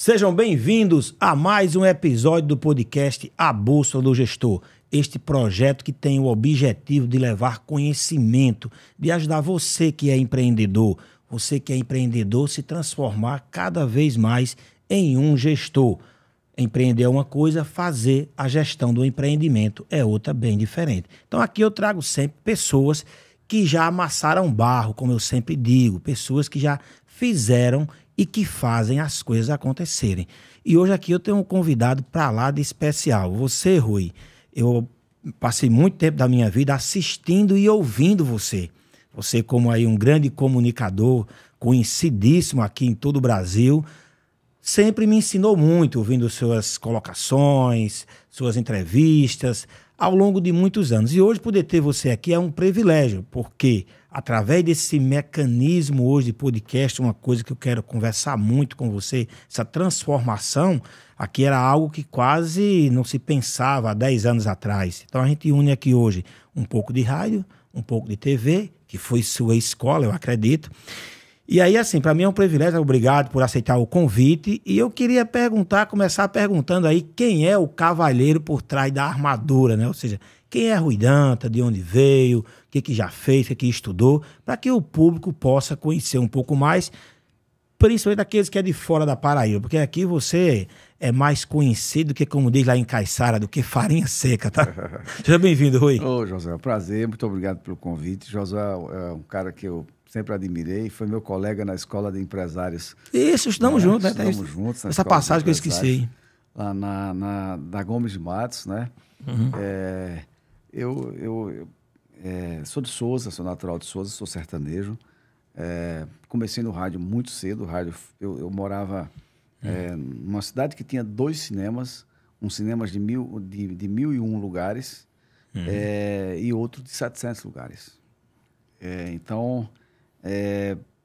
Sejam bem-vindos a mais um episódio do podcast A Bússola do Gestor. Este projeto que tem o objetivo de levar conhecimento, de ajudar você que é empreendedor, se transformar cada vez mais em um gestor. Empreender é uma coisa, fazer a gestão do empreendimento é outra bem diferente. Então aqui eu trago sempre pessoas que já amassaram barro, como eu sempre digo, pessoas que já fizeram e que fazem as coisas acontecerem. E hoje aqui eu tenho um convidado para lá de especial. Você, Rui, eu passei muito tempo da minha vida assistindo e ouvindo você. Você como aí um grande comunicador, conhecidíssimo aqui em todo o Brasil, sempre me ensinou muito, ouvindo suas colocações, suas entrevistas, ao longo de muitos anos. E hoje poder ter você aqui é um privilégio, porque através desse mecanismo hoje de podcast, uma coisa que eu quero conversar muito com você, essa transformação, aqui era algo que quase não se pensava há 10 anos atrás. Então a gente une aqui hoje um pouco de rádio, um pouco de TV, que foi sua escola, eu acredito. E aí, assim, para mim é um privilégio, obrigado por aceitar o convite. E eu queria começar perguntando aí quem é o cavalheiro por trás da armadura, né? Ou seja, quem é Rui Dantas, de onde veio, o que já fez, o que estudou, para que o público possa conhecer um pouco mais, principalmente aqueles que é de fora da Paraíba, porque aqui você é mais conhecido do que, como diz lá em Caiçara, do que farinha seca, tá? Seja bem-vindo, Rui. Ô, José, prazer, muito obrigado pelo convite. José é um cara que eu sempre admirei, foi meu colega na Escola de Empresários. Isso, estudamos juntos, né? Estudamos juntos. Essa passagem que eu esqueci. Lá na Gomes de Matos, né? Uhum. Eu sou de Souza, sou natural de Souza, sou sertanejo. Comecei no rádio muito cedo. Eu morava numa cidade que tinha 2 cinemas, um cinema de 1.001 lugares e outro de 700 lugares. Então,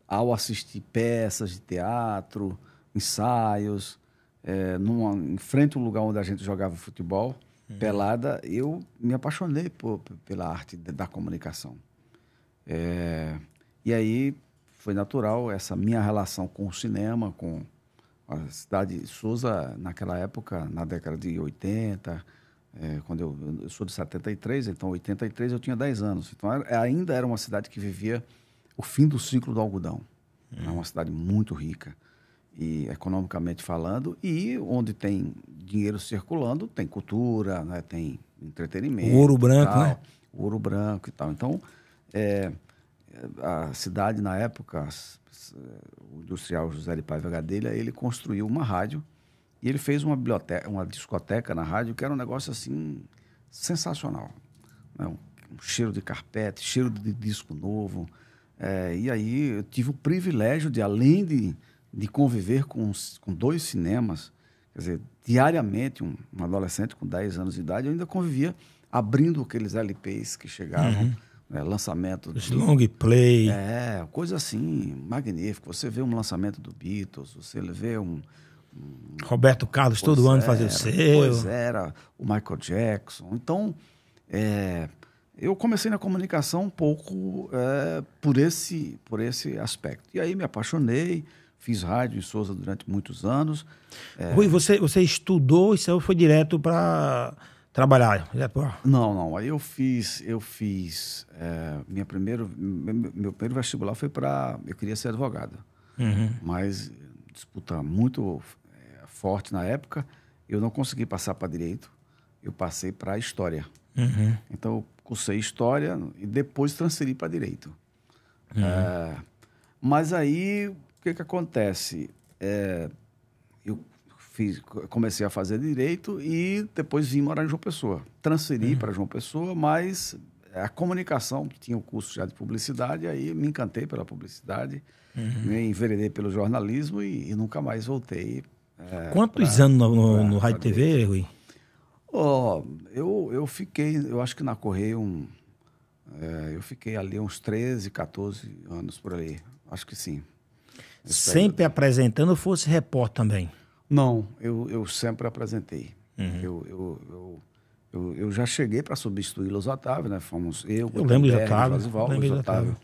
ao assistir peças de teatro, ensaios, em frente ao lugar onde a gente jogava futebol, pelada, eu me apaixonei pela arte da comunicação. E aí foi natural essa minha relação com o cinema, com a cidade de Souza, naquela época, na década de 80, quando eu sou de 73, então em 83 eu tinha 10 anos. Então ainda era uma cidade que vivia o fim do ciclo do algodão. É uma cidade muito rica, e economicamente falando, e onde tem dinheiro circulando, tem cultura, né? Tem entretenimento. O ouro branco, né? O ouro branco e tal. Então, a cidade, na época, o industrial José de Paiva Gadelha, ele construiu uma rádio e ele fez uma discoteca na rádio que era um negócio assim sensacional, né? Um cheiro de carpete, cheiro de disco novo. E aí eu tive o privilégio de, além de conviver com 2 cinemas, quer dizer, diariamente, um adolescente com 10 anos de idade, eu ainda convivia abrindo aqueles LPs que chegavam, lançamento... Os long play. Coisa assim, magnífica. Você vê um lançamento do Beatles, você vê Roberto Carlos todo ano fazia o seu. Pois era, o Michael Jackson. Então, eu comecei na comunicação um pouco por esse aspecto. E aí me apaixonei, fiz rádio em Souza durante muitos anos. Rui, você estudou e foi direto para trabalhar? Não. Aí eu fiz meu primeiro vestibular foi para... Eu queria ser advogado. Mas disputa muito forte na época, eu não consegui passar para direito, eu passei para história. Então eu cursei história e depois transferi para direito. Mas aí, o que acontece? Eu comecei a fazer direito e depois vim morar em João Pessoa. Transferi para João Pessoa, mas a comunicação, que tinha o curso já de publicidade, aí me encantei pela publicidade, me enveredei pelo jornalismo e nunca mais voltei. Quantos anos no Rádio TV, Rui? Eu fiquei, eu acho que na Correio, eu fiquei ali uns 13, 14 anos por ali. Acho que sim. Sempre apresentando ou fosse repórter também? Não, eu sempre apresentei. Eu já cheguei para substituir Luiz Otávio, né? Fomos eu lembro de Otávio.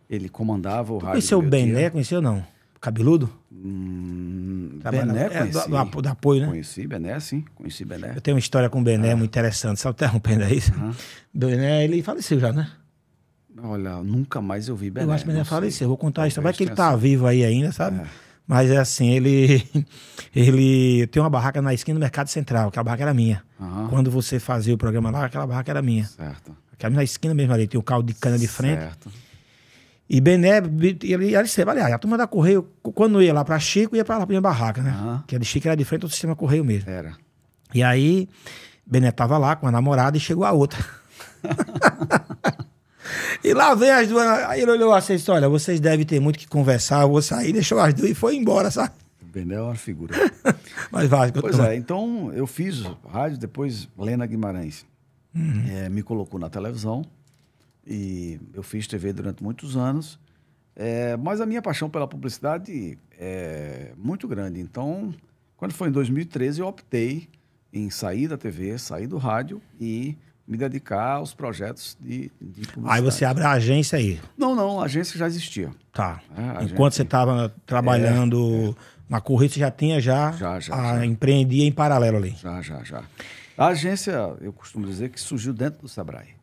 Ele comandava o rádio. Conheceu o Bené? Conheceu ou não? Cabeludo? Bené, conheci. Do apoio, né? Conheci Bené, sim. Conheci Bené. Eu tenho uma história com o Bené muito interessante. Só interrompendo aí. Bené, ele faleceu já, né? Olha, nunca mais eu vi Bené. Eu acho que Bené faleceu. Vou contar a história. Vai que ele Talvez tá tenha vivo aí ainda, sabe? Mas é assim, ele tem uma barraca na esquina do Mercado Central. Aquela barraca era minha. Quando você fazia o programa lá, aquela barraca era minha. Certo. Aquela na esquina mesmo ali. Tem o caldo de cana de frente. Certo. E Bené, ele sempre, aliás, a turma da Correio, quando ia lá pra Chico, ia pra lá pra minha barraca, né? Que a de Chico era de frente ao sistema Correio mesmo. Era. E aí, Bené tava lá com a namorada e chegou a outra. E lá vem as duas. Aí ele olhou assim, olha, vocês devem ter muito que conversar, eu vou sair, deixou as duas e foi embora, sabe? Bené é uma figura. Mas vai. Pois é, então eu fiz rádio, depois Lena Guimarães me colocou na televisão e eu fiz TV durante muitos anos, mas a minha paixão pela publicidade é muito grande. Então, quando foi em 2013, eu optei em sair da TV, sair do rádio e me dedicar aos projetos de publicidade. Aí você abre a agência aí. Não, a agência já existia. Tá. Enquanto você estava trabalhando na Correio, você já tinha empreendia em paralelo ali. Já. A agência, eu costumo dizer que surgiu dentro do Sebrae.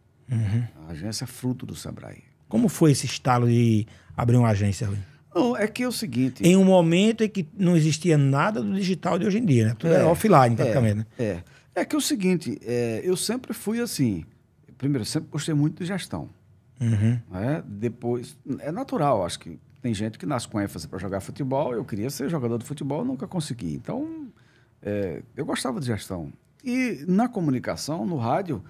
A agência é fruto do Sebrae. Como foi esse estalo de abrir uma agência, Rui? Não, é que é o seguinte... Em um momento em que não existia nada do digital de hoje em dia, né? Tudo era offline, praticamente, né? É que é o seguinte, eu sempre fui assim... Primeiro, eu sempre gostei muito de gestão. Depois, é natural, acho que tem gente que nasce com ênfase para jogar futebol. Eu queria ser jogador de futebol, nunca consegui. Então, eu gostava de gestão. E na comunicação, no rádio,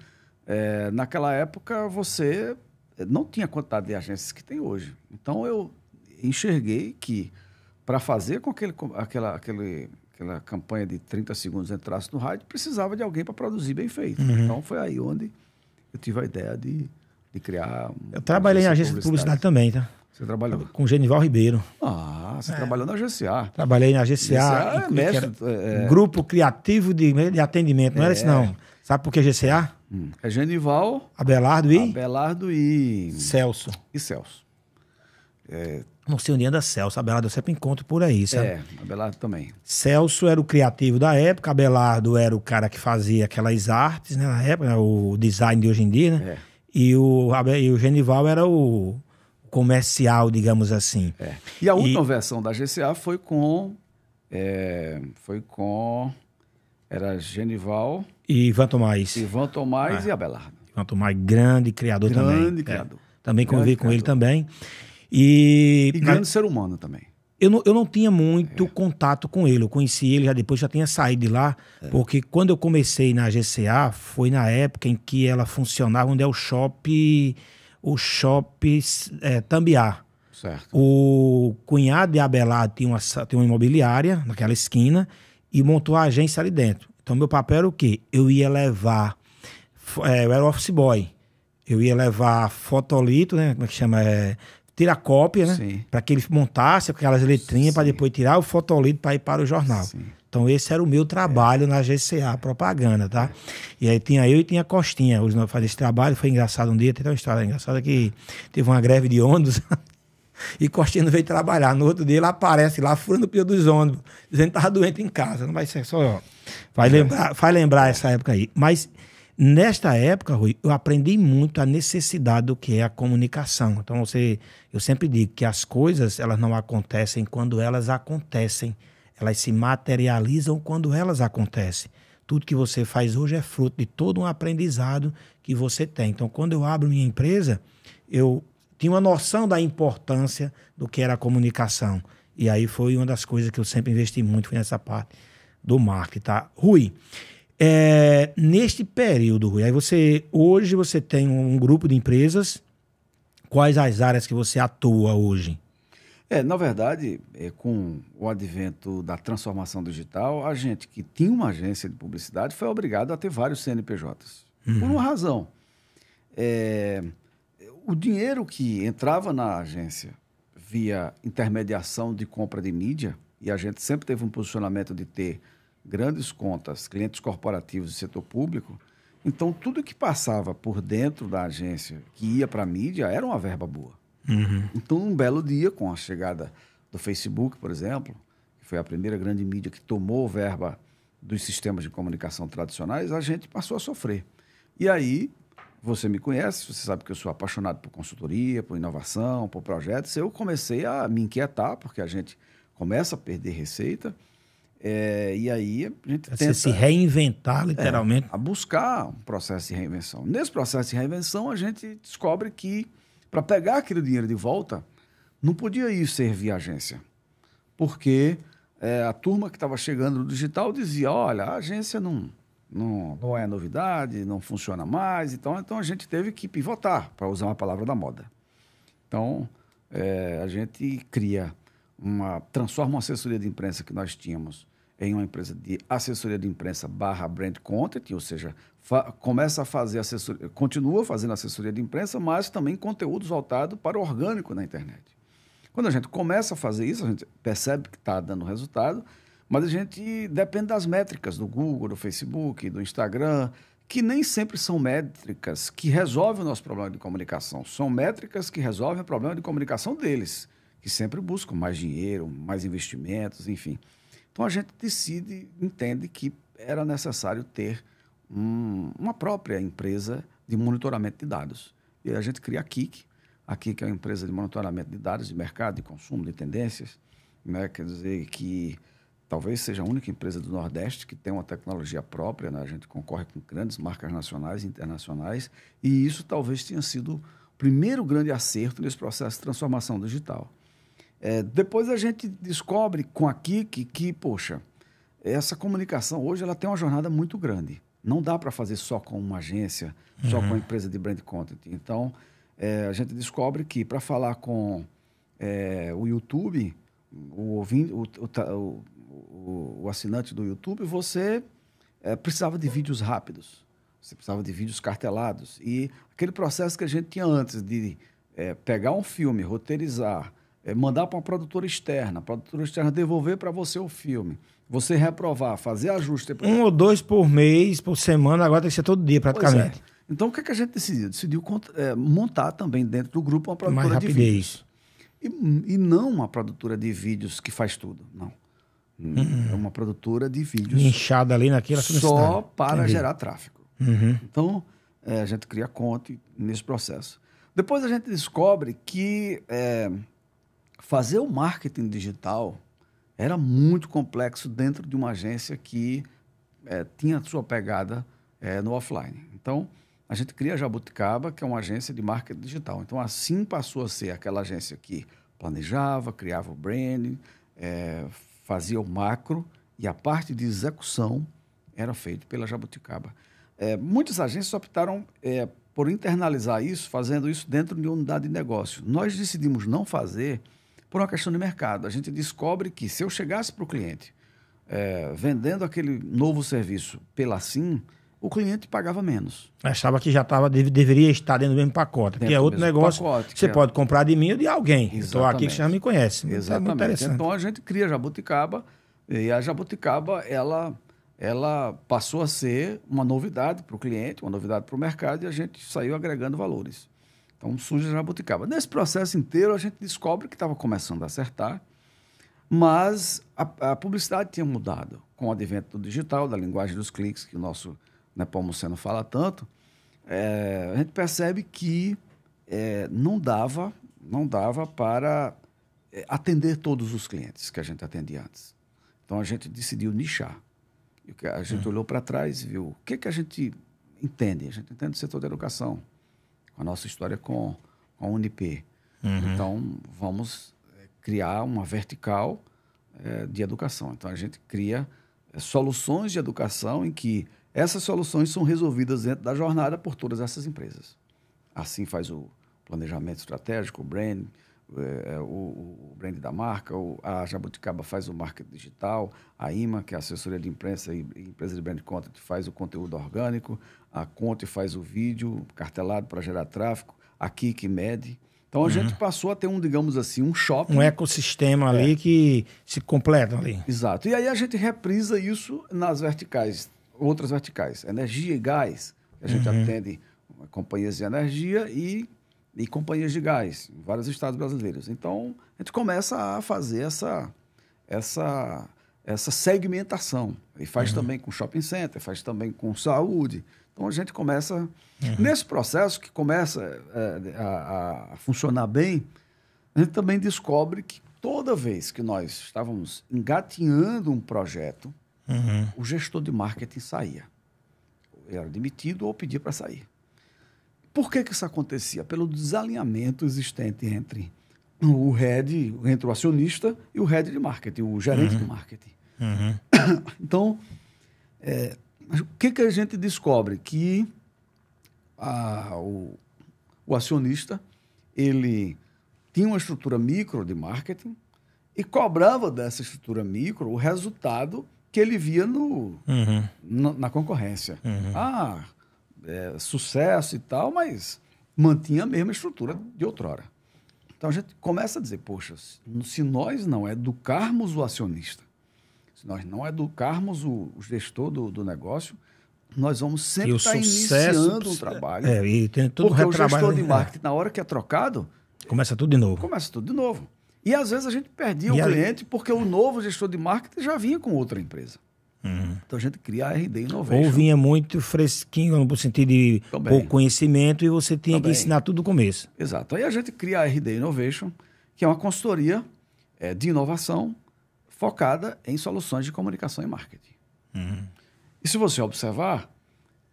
naquela época, você não tinha a quantidade de agências que tem hoje. Então, eu enxerguei que para fazer com que aquela campanha de 30 segundos entrasse no rádio, precisava de alguém para produzir bem feito. Então, foi aí onde eu tive a ideia de criar... Eu trabalhei em agência de publicidade também, tá? Você trabalhou? Com Genival Ribeiro. Você trabalhou na GCA. Trabalhei na GCA. Grupo Criativo de Atendimento. Não era isso, não. Sabe por que GCA? É Genival... Abelardo e... Celso. Não sei onde anda Celso. Abelardo eu sempre encontro por aí, sabe? Abelardo também. Celso era o criativo da época. Abelardo era o cara que fazia aquelas artes, né, na época, né, o design de hoje em dia, né? E o Genival era o comercial, digamos assim. E a última versão da GCA foi com... Era Genival... E Ivan Tomás. E Abelardo. Ivan Tomás, grande criador também. Grande criador. Também convivi com ele também. E grande ser humano também. Eu não tinha muito contato com ele. Eu conheci ele, já tinha saído de lá. Porque quando eu comecei na GCA, foi na época em que ela funcionava, onde é o shopping Tambiá. Certo. O cunhado de Abelardo tinha uma imobiliária naquela esquina e montou a agência ali dentro. Então, meu papel era o quê? Eu ia levar... eu era office boy. Eu ia levar fotolito, né? Como é que chama? Tirar cópia, né? Para que ele montasse aquelas letrinhas para depois tirar o fotolito para ir para o jornal. Sim. Então, esse era o meu trabalho na GCA, propaganda, tá? E aí tinha eu e tinha Costinha. Hoje nós fazíamos esse trabalho. Foi engraçado um dia. Tem uma história engraçada que teve uma greve de ônibus e Costinha não veio trabalhar. No outro dia ele aparece lá, furando o pneu dos ônibus, dizendo que estava doente em casa. Não vai ser só... Vai lembrar essa época aí. Mas... Nesta época, Rui, eu aprendi muito a necessidade do que é a comunicação. Então, eu sempre digo que as coisas elas não acontecem quando elas acontecem. Elas se materializam quando elas acontecem. Tudo que você faz hoje é fruto de todo um aprendizado que você tem. Então, quando eu abro minha empresa, eu tinha uma noção da importância do que era a comunicação. E aí foi uma das coisas que eu sempre investi muito, foi nessa parte do marketing, tá? Rui... neste período, Rui, aí hoje você tem um grupo de empresas. Quais as áreas que você atua hoje? Na verdade, com o advento da transformação digital, a gente que tinha uma agência de publicidade foi obrigado a ter vários CNPJs. Por uma razão. O dinheiro que entrava na agência via intermediação de compra de mídia, e a gente sempre teve um posicionamento de ter grandes contas, clientes corporativos do setor público, então tudo que passava por dentro da agência, que ia para a mídia, era uma verba boa. Então, um belo dia, com a chegada do Facebook, por exemplo, que foi a primeira grande mídia que tomou verba dos sistemas de comunicação tradicionais, a gente passou a sofrer. E aí, você me conhece, você sabe que eu sou apaixonado por consultoria, por inovação, por projetos. Eu comecei a me inquietar, porque a gente começa a perder receita, e aí a gente Você tenta se reinventar, literalmente. a buscar um processo de reinvenção. Nesse processo de reinvenção, a gente descobre que, para pegar aquele dinheiro de volta, não podia ir servir a agência. Porque a turma que estava chegando no digital dizia, olha, a agência não é novidade, não funciona mais. Então a gente teve que pivotar, para usar uma palavra da moda. Então, a gente transforma uma assessoria de imprensa que nós tínhamos em uma empresa de assessoria de imprensa / brand content, ou seja, começa a fazer assessoria, continua fazendo assessoria de imprensa, mas também conteúdos voltados para o orgânico na internet. Quando a gente começa a fazer isso, a gente percebe que está dando resultado, mas a gente depende das métricas do Google, do Facebook, do Instagram, que nem sempre são métricas que resolvem o nosso problema de comunicação. São métricas que resolvem o problema de comunicação deles, que sempre buscam mais dinheiro, mais investimentos, enfim. Então a gente entende que era necessário ter uma própria empresa de monitoramento de dados. E a gente cria a Kik. A Kik é uma empresa de monitoramento de dados de mercado, de consumo, de tendências, né? Quer dizer que talvez seja a única empresa do Nordeste que tem uma tecnologia própria, né? A gente concorre com grandes marcas nacionais e internacionais, e isso talvez tenha sido o primeiro grande acerto nesse processo de transformação digital. Depois a gente descobre com a Kik que, poxa, essa comunicação hoje ela tem uma jornada muito grande. Não dá para fazer só com uma agência, só com uma empresa de brand content. Então, a gente descobre que para falar com o YouTube, o assinante do YouTube, você precisava de vídeos rápidos, você precisava de vídeos cartelados. E aquele processo que a gente tinha antes de pegar um filme, roteirizar, mandar para uma produtora externa, a produtora externa devolver para você o filme, você reprovar, fazer ajuste. 1 ou 2 por mês, por semana, agora tem que ser todo dia praticamente. Então, o que a gente decidiu? Decidiu montar também dentro do grupo uma produtora mais de vídeos. E não uma produtora de vídeos que faz tudo, não. É uma produtora de vídeos inchada ali naquela só para gerar tráfego. Então, a gente cria conta nesse processo. Depois a gente descobre que fazer o marketing digital era muito complexo dentro de uma agência que tinha sua pegada no offline. Então, a gente cria a Jabuticaba, que é uma agência de marketing digital. Então, assim passou a ser aquela agência que planejava, criava o branding, fazia o macro, e a parte de execução era feita pela Jabuticaba. Muitas agências optaram por internalizar isso, fazendo isso dentro de uma unidade de negócio. Nós decidimos não fazer por uma questão de mercado. A gente descobre que se eu chegasse para o cliente vendendo aquele novo serviço pela SIM, o cliente pagava menos. Achava que já deveria estar dentro do mesmo pacote. Porque é outro negócio. Você pode comprar de mim ou de alguém. Estou aqui que você já me conhece. Exatamente. É muito interessante. Então a gente cria a Jabuticaba, e a Jabuticaba ela passou a ser uma novidade para o cliente, uma novidade para o mercado, e a gente saiu agregando valores. Então surge a Jabuticaba. Nesse processo inteiro, a gente descobre que estava começando a acertar, mas a publicidade tinha mudado. Com o advento do digital, da linguagem dos cliques, que o nosso Nepomuceno fala tanto, a gente percebe que não dava para atender todos os clientes que a gente atendia antes. Então, a gente decidiu nichar. A gente olhou para trás e viu o que a gente entende. A gente entende o setor da educação, a nossa história com a Unip. Então, vamos criar uma vertical de educação. Então, a gente cria soluções de educação em que essas soluções são resolvidas dentro da jornada por todas essas empresas. Assim faz o planejamento estratégico, o brand, o brand da marca, a Jabuticaba faz o marketing digital, a IMA, que é a assessoria de imprensa e empresa de brand content, faz o conteúdo orgânico, a Conte faz o vídeo cartelado para gerar tráfego, a Kik mede. Então a gente passou a ter digamos assim, um shopping. Um ecossistema ali que se completa ali. Exato. E aí a gente reprisa isso nas verticais, outras verticais, energia e gás, que a gente atende companhias de energia, e e companhias de gás em vários estados brasileiros. Então, a gente começa a fazer essa segmentação. E faz também com shopping center, faz também com saúde. Então, a gente começa... Nesse processo que começa a funcionar bem, a gente também descobre que toda vez que nós estávamos engatinhando um projeto, o gestor de marketing saía. Era demitido ou pedia para sair. Por que isso acontecia? Pelo desalinhamento existente entre o acionista e o head de marketing, o gerente de marketing. Então, o que a gente descobre? Que o acionista, ele tinha uma estrutura micro de marketing e cobrava dessa estrutura micro o resultado que ele via na concorrência. Sucesso e tal, mas mantinha a mesma estrutura de outrora. Então, a gente começa a dizer, poxa, se nós não educarmos o acionista, se nós não educarmos o gestor do negócio, nós vamos sempre estar iniciando um trabalho. E tem tudo porque o gestor de marketing, na hora que é trocado... Começa tudo de novo. Começa tudo de novo. E, às vezes, a gente perdia o cliente porque o novo gestor de marketing já vinha com outra empresa. Então, a gente cria a RD Innovation. Ou vinha muito fresquinho, no sentido de pouco conhecimento, e você tinha que ensinar tudo do começo. Exato. Aí a gente cria a RD Innovation, que é uma consultoria de inovação focada em soluções de comunicação e marketing. E se você observar,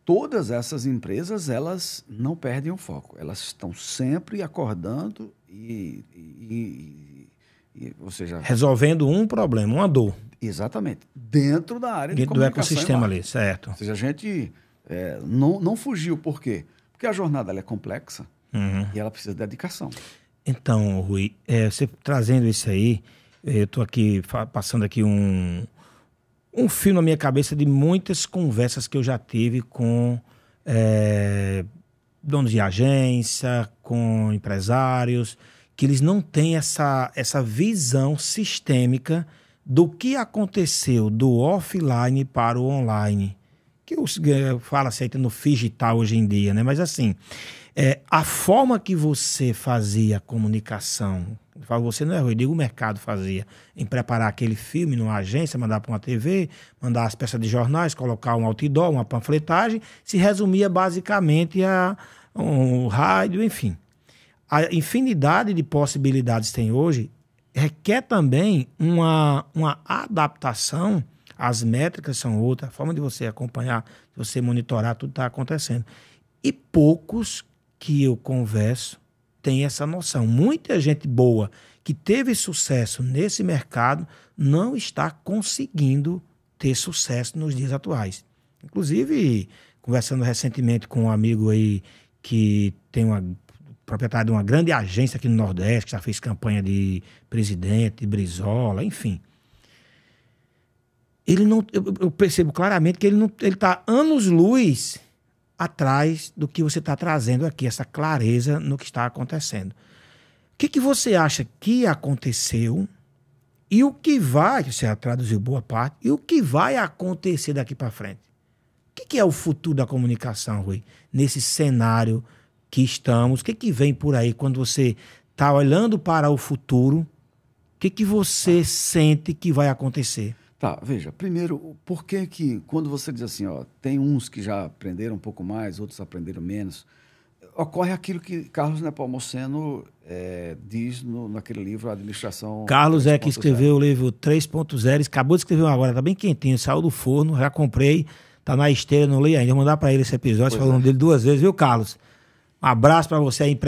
todas essas empresas, elas não perdem o foco. Elas estão sempre acordando ou seja... resolvendo um problema, uma dor. Exatamente. Dentro da área de comunicação. Dentro do ecossistema ali, certo. Ou seja, a gente não fugiu. Por quê? Porque a jornada ela é complexa e ela precisa de dedicação. Então, Rui, você trazendo isso aí, eu estou aqui passando aqui um fio na minha cabeça de muitas conversas que eu já tive com donos de agência, com empresários, que eles não têm essa visão sistêmica do que aconteceu do offline para o online. Que fala-se aí no digital hoje em dia, né? Mas assim, a forma que você fazia a comunicação, eu falo você não é Rui, digo o mercado fazia, em preparar aquele filme numa agência, mandar para uma TV, mandar as peças de jornais, colocar um outdoor, uma panfletagem, se resumia basicamente a um rádio, enfim. A infinidade de possibilidades tem hoje requer também uma adaptação. As métricas são outras, a forma de você acompanhar, de você monitorar, tudo está acontecendo. E poucos que eu converso têm essa noção. Muita gente boa que teve sucesso nesse mercado não está conseguindo ter sucesso nos dias atuais. Inclusive, conversando recentemente com um amigo aí que tem proprietário de uma grande agência aqui no Nordeste, que já fez campanha de presidente, de Brizola, enfim. Ele não, eu percebo claramente que ele está anos-luz atrás do que você está trazendo aqui, essa clareza no que está acontecendo. O que você acha que aconteceu e o que vai, você já traduziu boa parte, e o que vai acontecer daqui para frente? O que é o futuro da comunicação, Rui, nesse cenário que estamos? O que vem por aí quando você está olhando para o futuro? O que você sente que vai acontecer? Tá, veja, primeiro, por que quando você diz assim, tem uns que já aprenderam um pouco mais, outros aprenderam menos, ocorre aquilo que Carlos Nepomuceno diz naquele livro, A Administração... Carlos que escreveu o livro 3.0, acabou de escrever um agora, tá bem quentinho, saiu do forno, já comprei, tá na esteira, não li ainda, vou mandar para ele esse episódio, falando dele 2 vezes, viu, Carlos? Um abraço para você aí em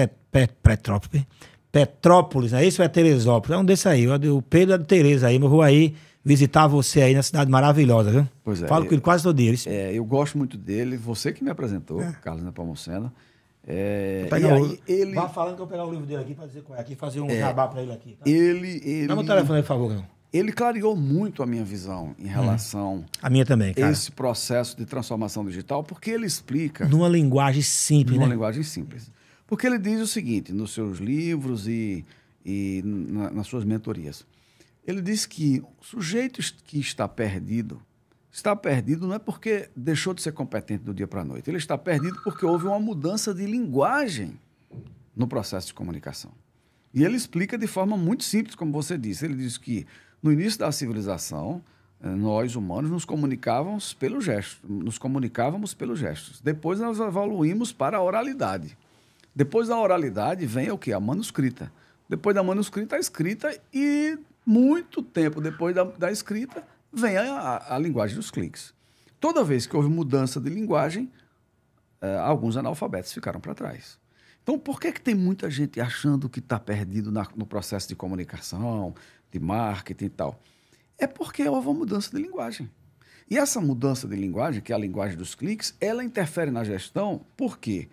Petrópolis, não é isso ou é Teresópolis? É um desse aí, o Pedro é de Tereza aí, mas eu vou aí visitar você aí na cidade maravilhosa, viu? Pois é. Falo com ele quase todo dia. Eu gosto muito dele, você que me apresentou, Carlos Nepomuceno. Vá falando que eu vou pegar o livro dele aqui para dizer qual é aqui, fazer um jabá para ele aqui. Tá? Dá meu telefone aí, por favor. Não. Ele clareou muito a minha visão em relação a minha também, cara. Esse processo de transformação digital, porque ele explica... Numa linguagem simples, Numa linguagem simples. Porque ele diz o seguinte, nos seus livros e nas suas mentorias. Ele diz que o sujeito que está perdido não é porque deixou de ser competente do dia para a noite. Ele está perdido porque houve uma mudança de linguagem no processo de comunicação. E ele explica de forma muito simples, como você disse. Ele diz que no início da civilização, nós humanos nos comunicávamos pelos gestos. Depois nós evoluímos para a oralidade. Depois da oralidade vem o quê? A manuscrita. Depois da manuscrita, a escrita, e muito tempo depois da escrita vem a linguagem dos cliques. Toda vez que houve mudança de linguagem, alguns analfabetos ficaram para trás. Então, por que tem muita gente achando que está perdido no processo de comunicação, de marketing e tal? É porque houve uma mudança de linguagem. E essa mudança de linguagem, que é a linguagem dos cliques, ela interfere na gestão, por quê?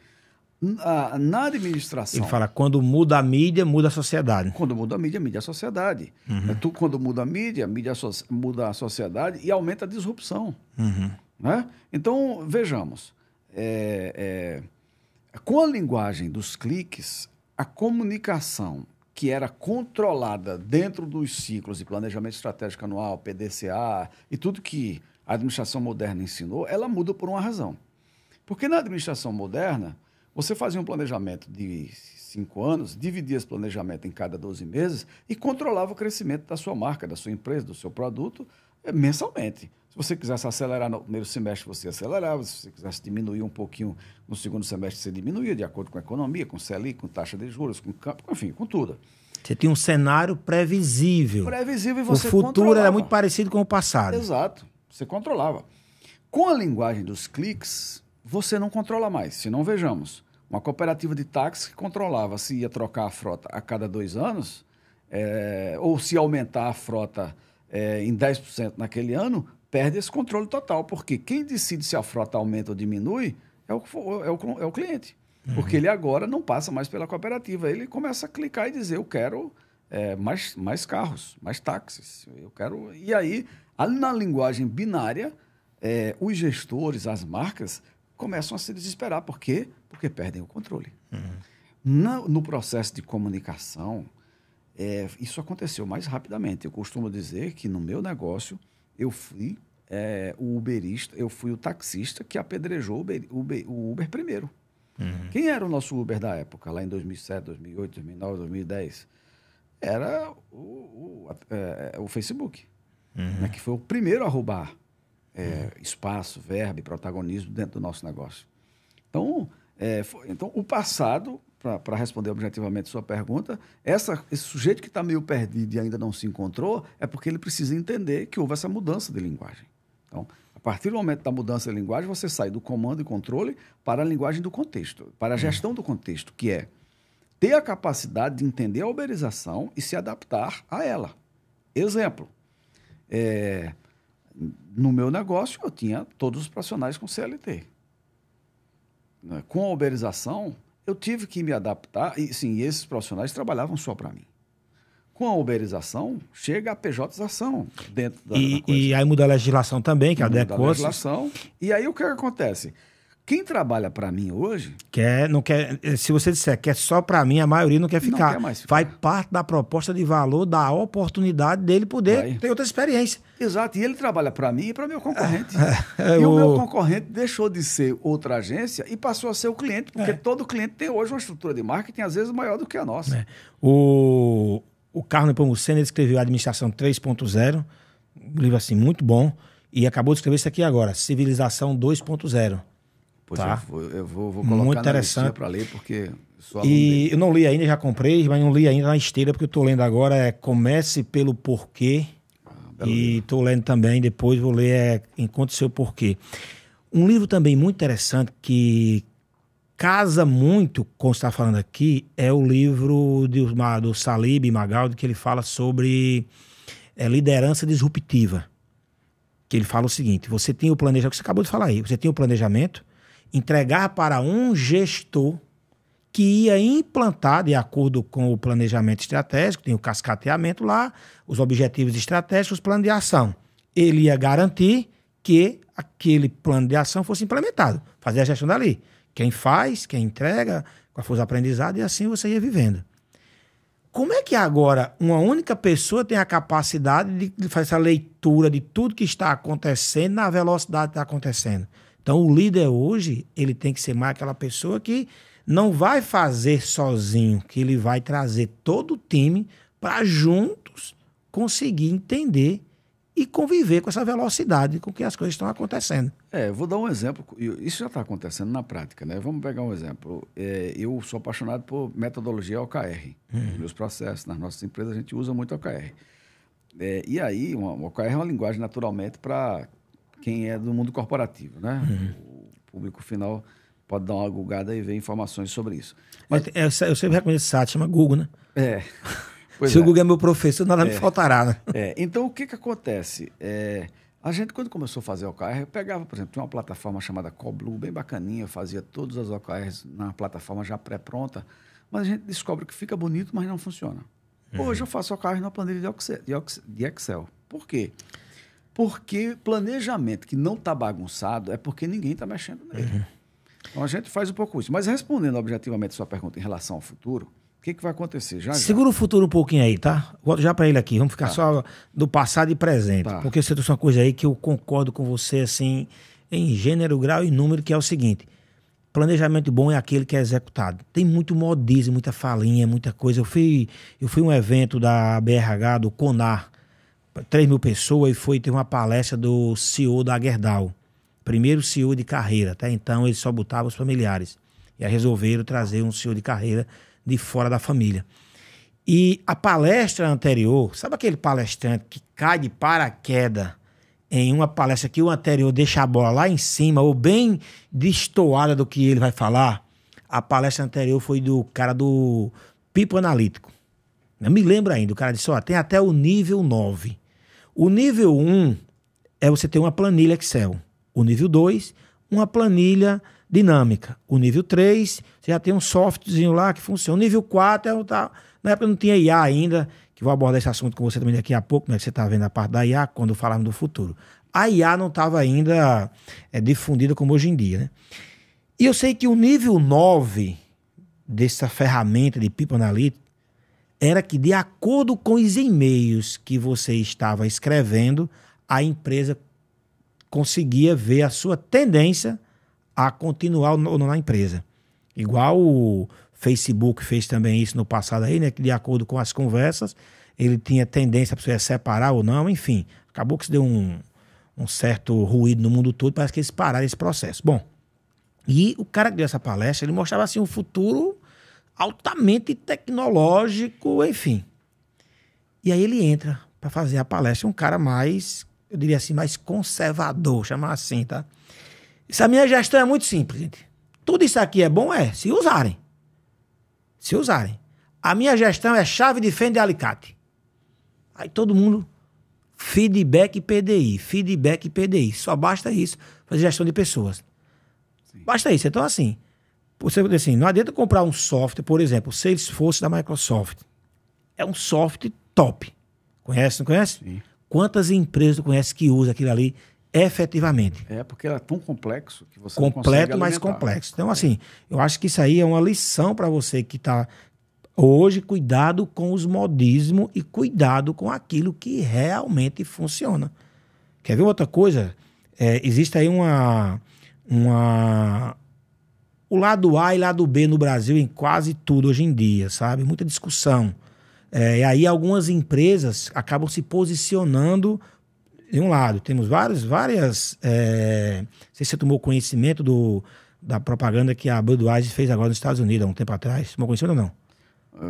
Na administração... Ele fala, quando muda a mídia, muda a sociedade. Quando muda a mídia, muda a sociedade. Uhum. Quando muda a mídia, muda a sociedade e aumenta a disrupção. Uhum. Né? Então, vejamos. Com a linguagem dos cliques, a comunicação que era controlada dentro dos ciclos de planejamento estratégico anual, PDCA, e tudo que a administração moderna ensinou, ela muda por uma razão. Porque na administração moderna, você fazia um planejamento de 5 anos, dividia esse planejamento em cada 12 meses e controlava o crescimento da sua marca, da sua empresa, do seu produto, mensalmente. Se você quisesse acelerar no primeiro semestre, você acelerava. Se você quisesse diminuir um pouquinho no segundo semestre, você diminuía, de acordo com a economia, com Selic, com taxa de juros, com campo, enfim, com tudo. Você tinha um cenário previsível. Previsível e você controlava. O futuro controlava. era muito parecido com o passado. Exato. Você controlava. Com a linguagem dos cliques, você não controla mais. Se não, vejamos, uma cooperativa de táxi que controlava se ia trocar a frota a cada 2 anos, ou se aumentar a frota em 10% naquele ano, perde esse controle total, porque quem decide se a frota aumenta ou diminui é o cliente. Uhum. Porque ele agora não passa mais pela cooperativa, ele começa a clicar e dizer, eu quero mais carros, mais táxis, eu quero... E aí, na linguagem binária, os gestores, as marcas, começam a se desesperar. Por quê? Porque perdem o controle. Uhum. No processo de comunicação, isso aconteceu mais rapidamente. Eu costumo dizer que no meu negócio, eu fui o uberista, eu fui o taxista que apedrejou o Uber primeiro. Uhum. Quem era o nosso Uber da época, lá em 2007, 2008, 2009, 2010? Era o Facebook, né, que foi o primeiro a roubar espaço, verba e protagonismo dentro do nosso negócio. Então, o passado, para responder objetivamente a sua pergunta, esse sujeito que está meio perdido e ainda não se encontrou, é porque ele precisa entender que houve essa mudança de linguagem. Então, a partir do momento da mudança de linguagem, você sai do comando e controle para a linguagem do contexto, para a gestão do contexto, que é ter a capacidade de entender a uberização e se adaptar a ela. Exemplo, no meu negócio, eu tinha todos os profissionais com CLT. Com a uberização, eu tive que me adaptar, e sim, esses profissionais trabalhavam só para mim. Com a uberização, chega a PJ-ização dentro da coisa. E aí muda a legislação também, que adequa a legislação. E aí o que acontece? Quem trabalha para mim hoje... não quer, se você disser que é só para mim, a maioria não quer ficar. Não quer mais ficar. Faz parte da proposta de valor, da oportunidade dele poder ter outra experiência. Exato. E ele trabalha para mim e para meu concorrente. E o meu concorrente deixou de ser outra agência e passou a ser o cliente, porque todo cliente tem hoje uma estrutura de marketing, às vezes, maior do que a nossa. O Carlos Nepomuceno, ele escreveu a Administração 3.0, um livro assim muito bom, e acabou de escrever isso aqui agora, Civilização 2.0. Pois tá? eu vou colocar muito interessante para ler, porque sou eu não li ainda, já comprei, mas não li ainda na esteira, porque eu estou lendo agora Comece pelo Porquê, e estou lendo também, depois vou ler Encontre Seu Porquê. Um livro também muito interessante que casa muito com o que você está falando aqui é o livro do Salib Magaldi, que ele fala sobre liderança disruptiva. Que ele fala o seguinte, você tem o planejamento, que você acabou de falar aí, você tem o planejamento, entregar para um gestor que ia implantar, de acordo com o planejamento estratégico, tem o cascateamento lá, os objetivos estratégicos, os planos de ação. Ele ia garantir que aquele plano de ação fosse implementado, fazer a gestão dali. Quem faz, quem entrega, qual foi o aprendizado, e assim você ia vivendo. Como é que agora uma única pessoa tem a capacidade de fazer essa leitura de tudo que está acontecendo na velocidade que está acontecendo? Então, o líder hoje, ele tem que ser mais aquela pessoa que não vai fazer sozinho, que ele vai trazer todo o time para juntos conseguir entender e conviver com essa velocidade com que as coisas estão acontecendo. Eu vou dar um exemplo. Isso já está acontecendo na prática, né? Vamos pegar um exemplo. Eu sou apaixonado por metodologia OKR. Nos meus processos, nas nossas empresas, a gente usa muito OKR. E aí, o OKR é uma linguagem, naturalmente, para quem é do mundo corporativo, né? O público final pode dar uma googada e ver informações sobre isso. Mas eu sempre recomendo esse site, chama Google, né? Pois Se o Google é meu professor, nada me faltará, né? Então, o que acontece? A gente, quando começou a fazer OKR, eu pegava, por exemplo, tinha uma plataforma chamada Callblue, bem bacaninha, eu fazia todas as OKRs na plataforma já pré-pronta, mas a gente descobre que fica bonito, mas não funciona. Hoje eu faço OKR na planilha de Excel. Por quê? Porque planejamento que não está bagunçado é porque ninguém está mexendo nele. Então, a gente faz um pouco isso. Mas respondendo objetivamente a sua pergunta em relação ao futuro, o que vai acontecer? Segura o futuro um pouquinho aí, tá? Volto já para ele aqui. Vamos ficar só do passado e presente. Porque você trouxe uma coisa aí que eu concordo com você, assim, em gênero, grau e número, que é o seguinte. Planejamento bom é aquele que é executado. Tem muito modismo, muita falinha, muita coisa. Eu fui um evento da BRH, do CONAR, 3.000 pessoas, e teve uma palestra do CEO da Gerdau. Primeiro CEO de carreira. Até então, eles só botavam os familiares. E aí resolveram trazer um CEO de carreira de fora da família. E a palestra anterior, sabe aquele palestrante que cai de paraquedas em uma palestra que o anterior deixa a bola lá em cima, ou bem destoada do que ele vai falar? A palestra anterior foi do cara do People Analítico. Eu me lembro ainda, o cara disse, tem até o nível 9. O nível 1 é você ter uma planilha Excel. O nível 2, uma planilha dinâmica. O nível 3, você já tem um softwarezinho lá que funciona. O nível 4 na época não tinha IA ainda, que vou abordar esse assunto com você também daqui a pouco, né? Você está vendo a parte da IA quando falarmos do futuro. A IA não estava ainda difundida como hoje em dia, né? E eu sei que o nível 9 dessa ferramenta de People Analytics era que, de acordo com os e-mails que você estava escrevendo, a empresa conseguia ver a sua tendência a continuar ou não na empresa. Igual o Facebook fez também isso no passado aí, né? Que de acordo com as conversas, ele tinha tendência para você separar ou não, enfim. Acabou que se deu um certo ruído no mundo todo, parece que eles pararam esse processo. Bom, e o cara que deu essa palestra, ele mostrava assim um futuro altamente tecnológico, enfim. E aí ele entra para fazer a palestra, um cara mais, eu diria assim, mais conservador, chamar assim, tá? Essa minha gestão é muito simples, gente. Tudo isso aqui é bom, se usarem. Se usarem. A minha gestão é chave de fenda e alicate. Aí todo mundo, feedback e PDI, feedback e PDI. Só basta isso, fazer gestão de pessoas. Sim. Basta isso. Então, assim, não adianta comprar um software, por exemplo, o Salesforce da Microsoft. É um software top. Conhece, não conhece? Sim. Quantas empresas tu conhece que usa aquilo ali efetivamente? Porque ela é tão complexo que você não consegue completo, mas complexo. Então, assim, eu acho que isso aí é uma lição para você que está hoje. Cuidado com os modismos e cuidado com aquilo que realmente funciona. Quer ver outra coisa? Existe aí o lado A e lado B no Brasil em quase tudo hoje em dia, sabe? Muita discussão. E aí algumas empresas acabam se posicionando de um lado. Temos várias não sei se você tomou conhecimento da propaganda que a Budweiser fez agora nos Estados Unidos, há um tempo atrás. Tomou conhecimento ou não?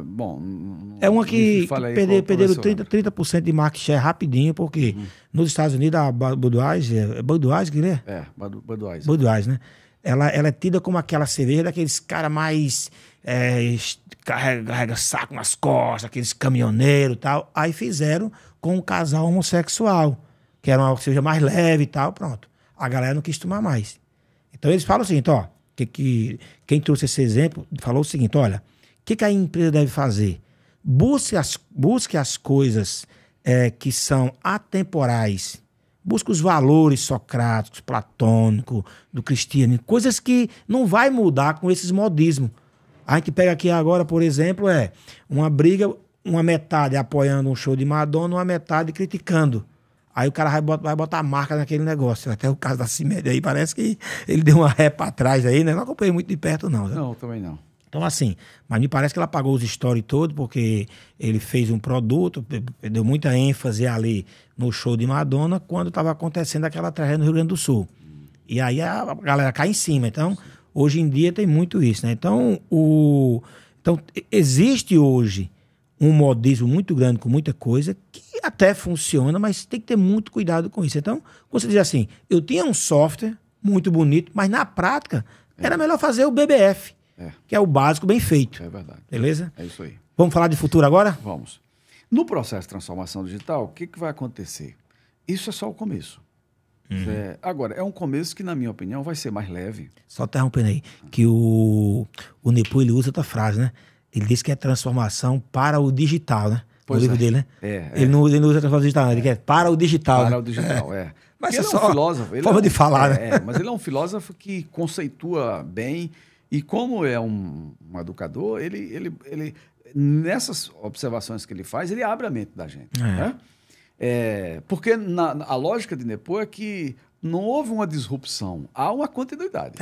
Bom, é uma que perderam 30% de market share rapidinho, porque nos Estados Unidos a Budweiser, né? Budweiser, né? Ela é tida como aquela cerveja daqueles caras mais carrega saco nas costas, aqueles caminhoneiros e tal. Aí fizeram com um casal homossexual, que era uma cerveja mais leve e tal, pronto. A galera não quis tomar mais. Então eles falam o seguinte, quem trouxe esse exemplo falou o seguinte, olha, o que a empresa deve fazer? Busque as coisas que são atemporais. Busque os valores socráticos, platônicos, do cristianismo, coisas que não vai mudar com esses modismos. A gente pega aqui agora, por exemplo, uma briga, uma metade apoiando um show de Madonna, uma metade criticando. Aí o cara vai botar a marca naquele negócio. Até o caso da CIMED aí, parece que ele deu uma ré pra trás aí, né? Não acompanhei muito de perto, não. Né? Não, também não. Então, assim, mas me parece que ela pagou os stories todos, porque ele fez um produto, deu muita ênfase ali no show de Madonna, quando estava acontecendo aquela tragédia no Rio Grande do Sul. E aí a galera cai em cima. Então, hoje em dia tem muito isso, né? Então, existe hoje um modismo muito grande com muita coisa que até funciona, mas tem que ter muito cuidado com isso. Então, quando você diz assim, eu tinha um software muito bonito, mas na prática era melhor fazer o BBF. Que é o básico bem feito. É verdade. Beleza? É isso aí. Vamos falar de futuro agora? Vamos. No processo de transformação digital, o que vai acontecer? Isso é só o começo. Agora, é um começo que, na minha opinião, vai ser mais leve. Só interrompendo aí, que o Nepo, ele usa outra frase, né? Ele diz que é transformação para o digital, né? Pois no livro dele, né? Ele não usa transformação digital, não. Ele quer para o digital. Para né? o digital, Mas ele é só um filósofo. forma de falar, né? Mas ele é um filósofo que conceitua bem. E como é um educador, ele nessas observações que ele faz, ele abre a mente da gente. Né? Porque a lógica de Nepo é que não houve uma disrupção, há uma continuidade.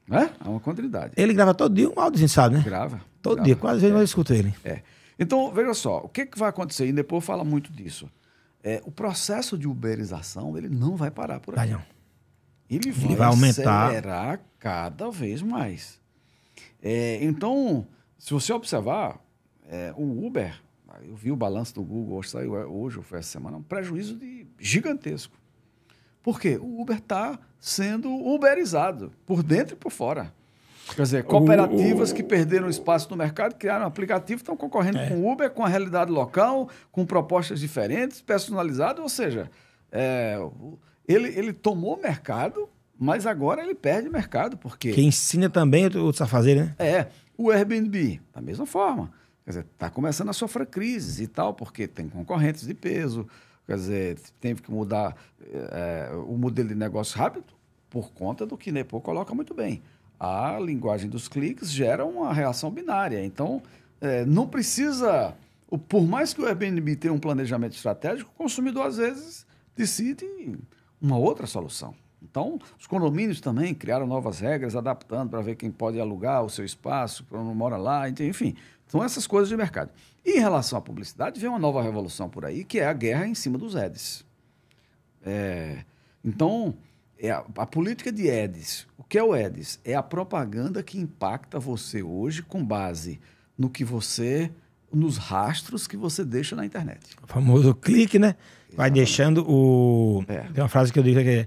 Né? Há uma continuidade. Ele grava todo dia um áudio, sabe, né? Grava. Todo dia, quase vezes eu escuto ele. Então, veja só, o que vai acontecer? E Nepo fala muito disso. O processo de uberização, ele não vai parar por aí. Ele vai aumentar, acelerar cada vez mais. Então, se você observar, o Uber, eu vi o balanço do Google, hoje ou foi essa semana, um prejuízo gigantesco. Por quê? O Uber está sendo uberizado, por dentro e por fora. Quer dizer, cooperativas que perderam espaço no mercado, criaram um aplicativo, estão concorrendo com o Uber, com a realidade local, com propostas diferentes, personalizadas, ou seja, ele tomou mercado, mas agora ele perde mercado, porque... Quem ensina também outros a fazer, né? O Airbnb, da mesma forma. Quer dizer, está começando a sofrer crises e tal, porque tem concorrentes de peso, quer dizer, teve que mudar o modelo de negócio rápido por conta do que Nepo coloca muito bem. A linguagem dos cliques gera uma reação binária. Então, não precisa... Por mais que o Airbnb tenha um planejamento estratégico, o consumidor, às vezes, decide uma outra solução. Então, os condomínios também criaram novas regras, adaptando para ver quem pode alugar o seu espaço, quem não mora lá, enfim. São essas coisas de mercado. E em relação à publicidade, vem uma nova revolução por aí, que é a guerra em cima dos ads. Então, a política de ads. O que é o ads? É a propaganda que impacta você hoje com base nos rastros que você deixa na internet. O famoso clique, né? Vai deixando Tem uma frase que eu digo que é: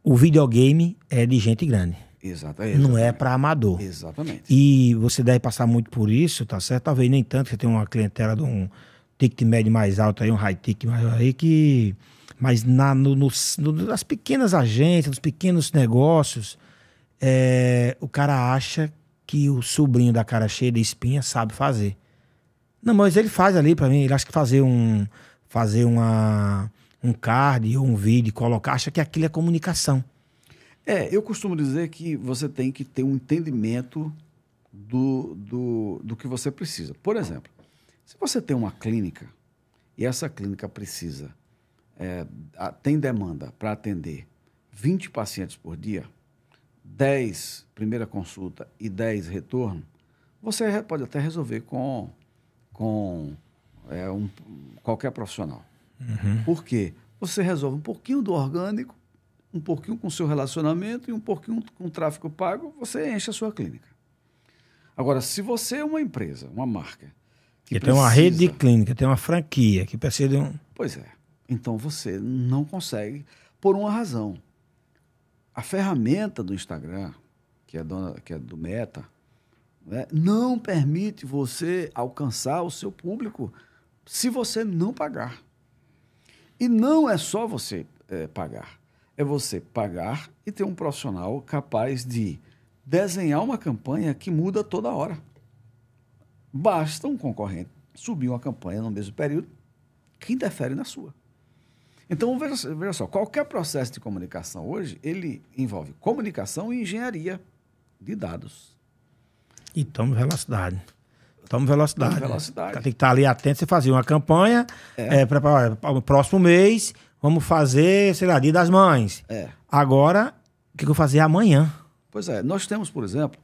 o videogame é de gente grande. Exatamente. Não é para amador. Exatamente. E você deve passar muito por isso, tá certo? Talvez nem tanto, você tem uma clientela de um ticket médio mais alto aí, um high ticket maior aí, que... Mas nas pequenas agências, nos pequenos negócios, o cara acha que o sobrinho da cara cheia de espinha sabe fazer. Não, mas ele faz ali para mim, ele acha que fazer um card ou um vídeo, colocar, acha que aquilo é comunicação. Eu costumo dizer que você tem que ter um entendimento do que você precisa. Por exemplo, se você tem uma clínica e essa clínica precisa, tem demanda para atender 20 pacientes por dia, 10 primeira consulta e 10 retorno, você pode até resolver com qualquer profissional. Por quê? Você resolve um pouquinho do orgânico, um pouquinho com o seu relacionamento e um pouquinho com o tráfego pago, você enche a sua clínica. Agora, se você é uma empresa, uma marca... que tem uma rede de clínica, tem uma franquia, que precisa de um... Pois é. Então, você não consegue, por uma razão. A ferramenta do Instagram, que é do Meta, né, não permite você alcançar o seu público se você não pagar. E não é só você pagar. É você pagar e ter um profissional capaz de desenhar uma campanha que muda toda hora. Basta um concorrente subir uma campanha no mesmo período que interfere na sua. Então, veja só, qualquer processo de comunicação hoje, ele envolve comunicação e engenharia de dados. E toma velocidade. Toma velocidade. Toma velocidade. Tem que estar ali atento, você fazer uma campanha, para o próximo mês, vamos fazer, sei lá, Dia das Mães. Agora, o que eu vou fazer amanhã? Pois é, nós temos, por exemplo,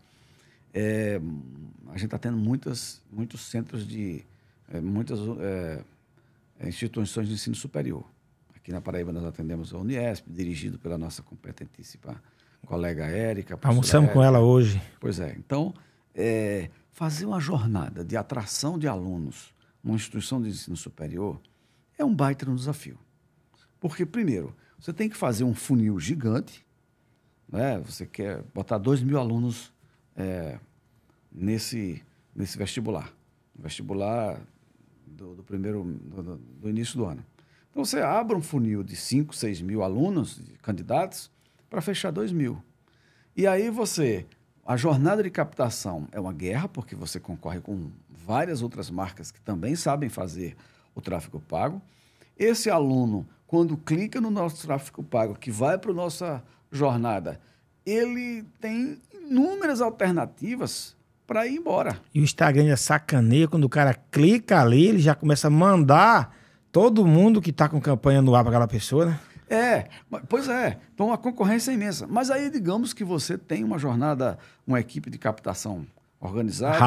a gente está tendo muitos centros de... muitas instituições de ensino superior. Aqui na Paraíba nós atendemos a Uniesp, dirigido pela nossa competentíssima colega Érica. Almoçamos com ela hoje. Pois é. Então, fazer uma jornada de atração de alunos numa instituição de ensino superior é um baita no desafio. Porque, primeiro, você tem que fazer um funil gigante, né? Você quer botar 2.000 alunos nesse vestibular. Vestibular do início do ano. Então, você abre um funil de 5, 6 mil alunos, candidatos, para fechar 2.000. E aí a jornada de captação é uma guerra, porque você concorre com várias outras marcas que também sabem fazer o tráfego pago. Esse aluno, quando clica no nosso tráfego pago, que vai para a nossa jornada, ele tem inúmeras alternativas para ir embora. E o Instagram é sacaneia, quando o cara clica ali, ele já começa a mandar todo mundo que está com campanha no ar para aquela pessoa, né? Pois é. Então a concorrência é imensa. Mas aí, digamos que você tem uma jornada, uma equipe de captação organizada,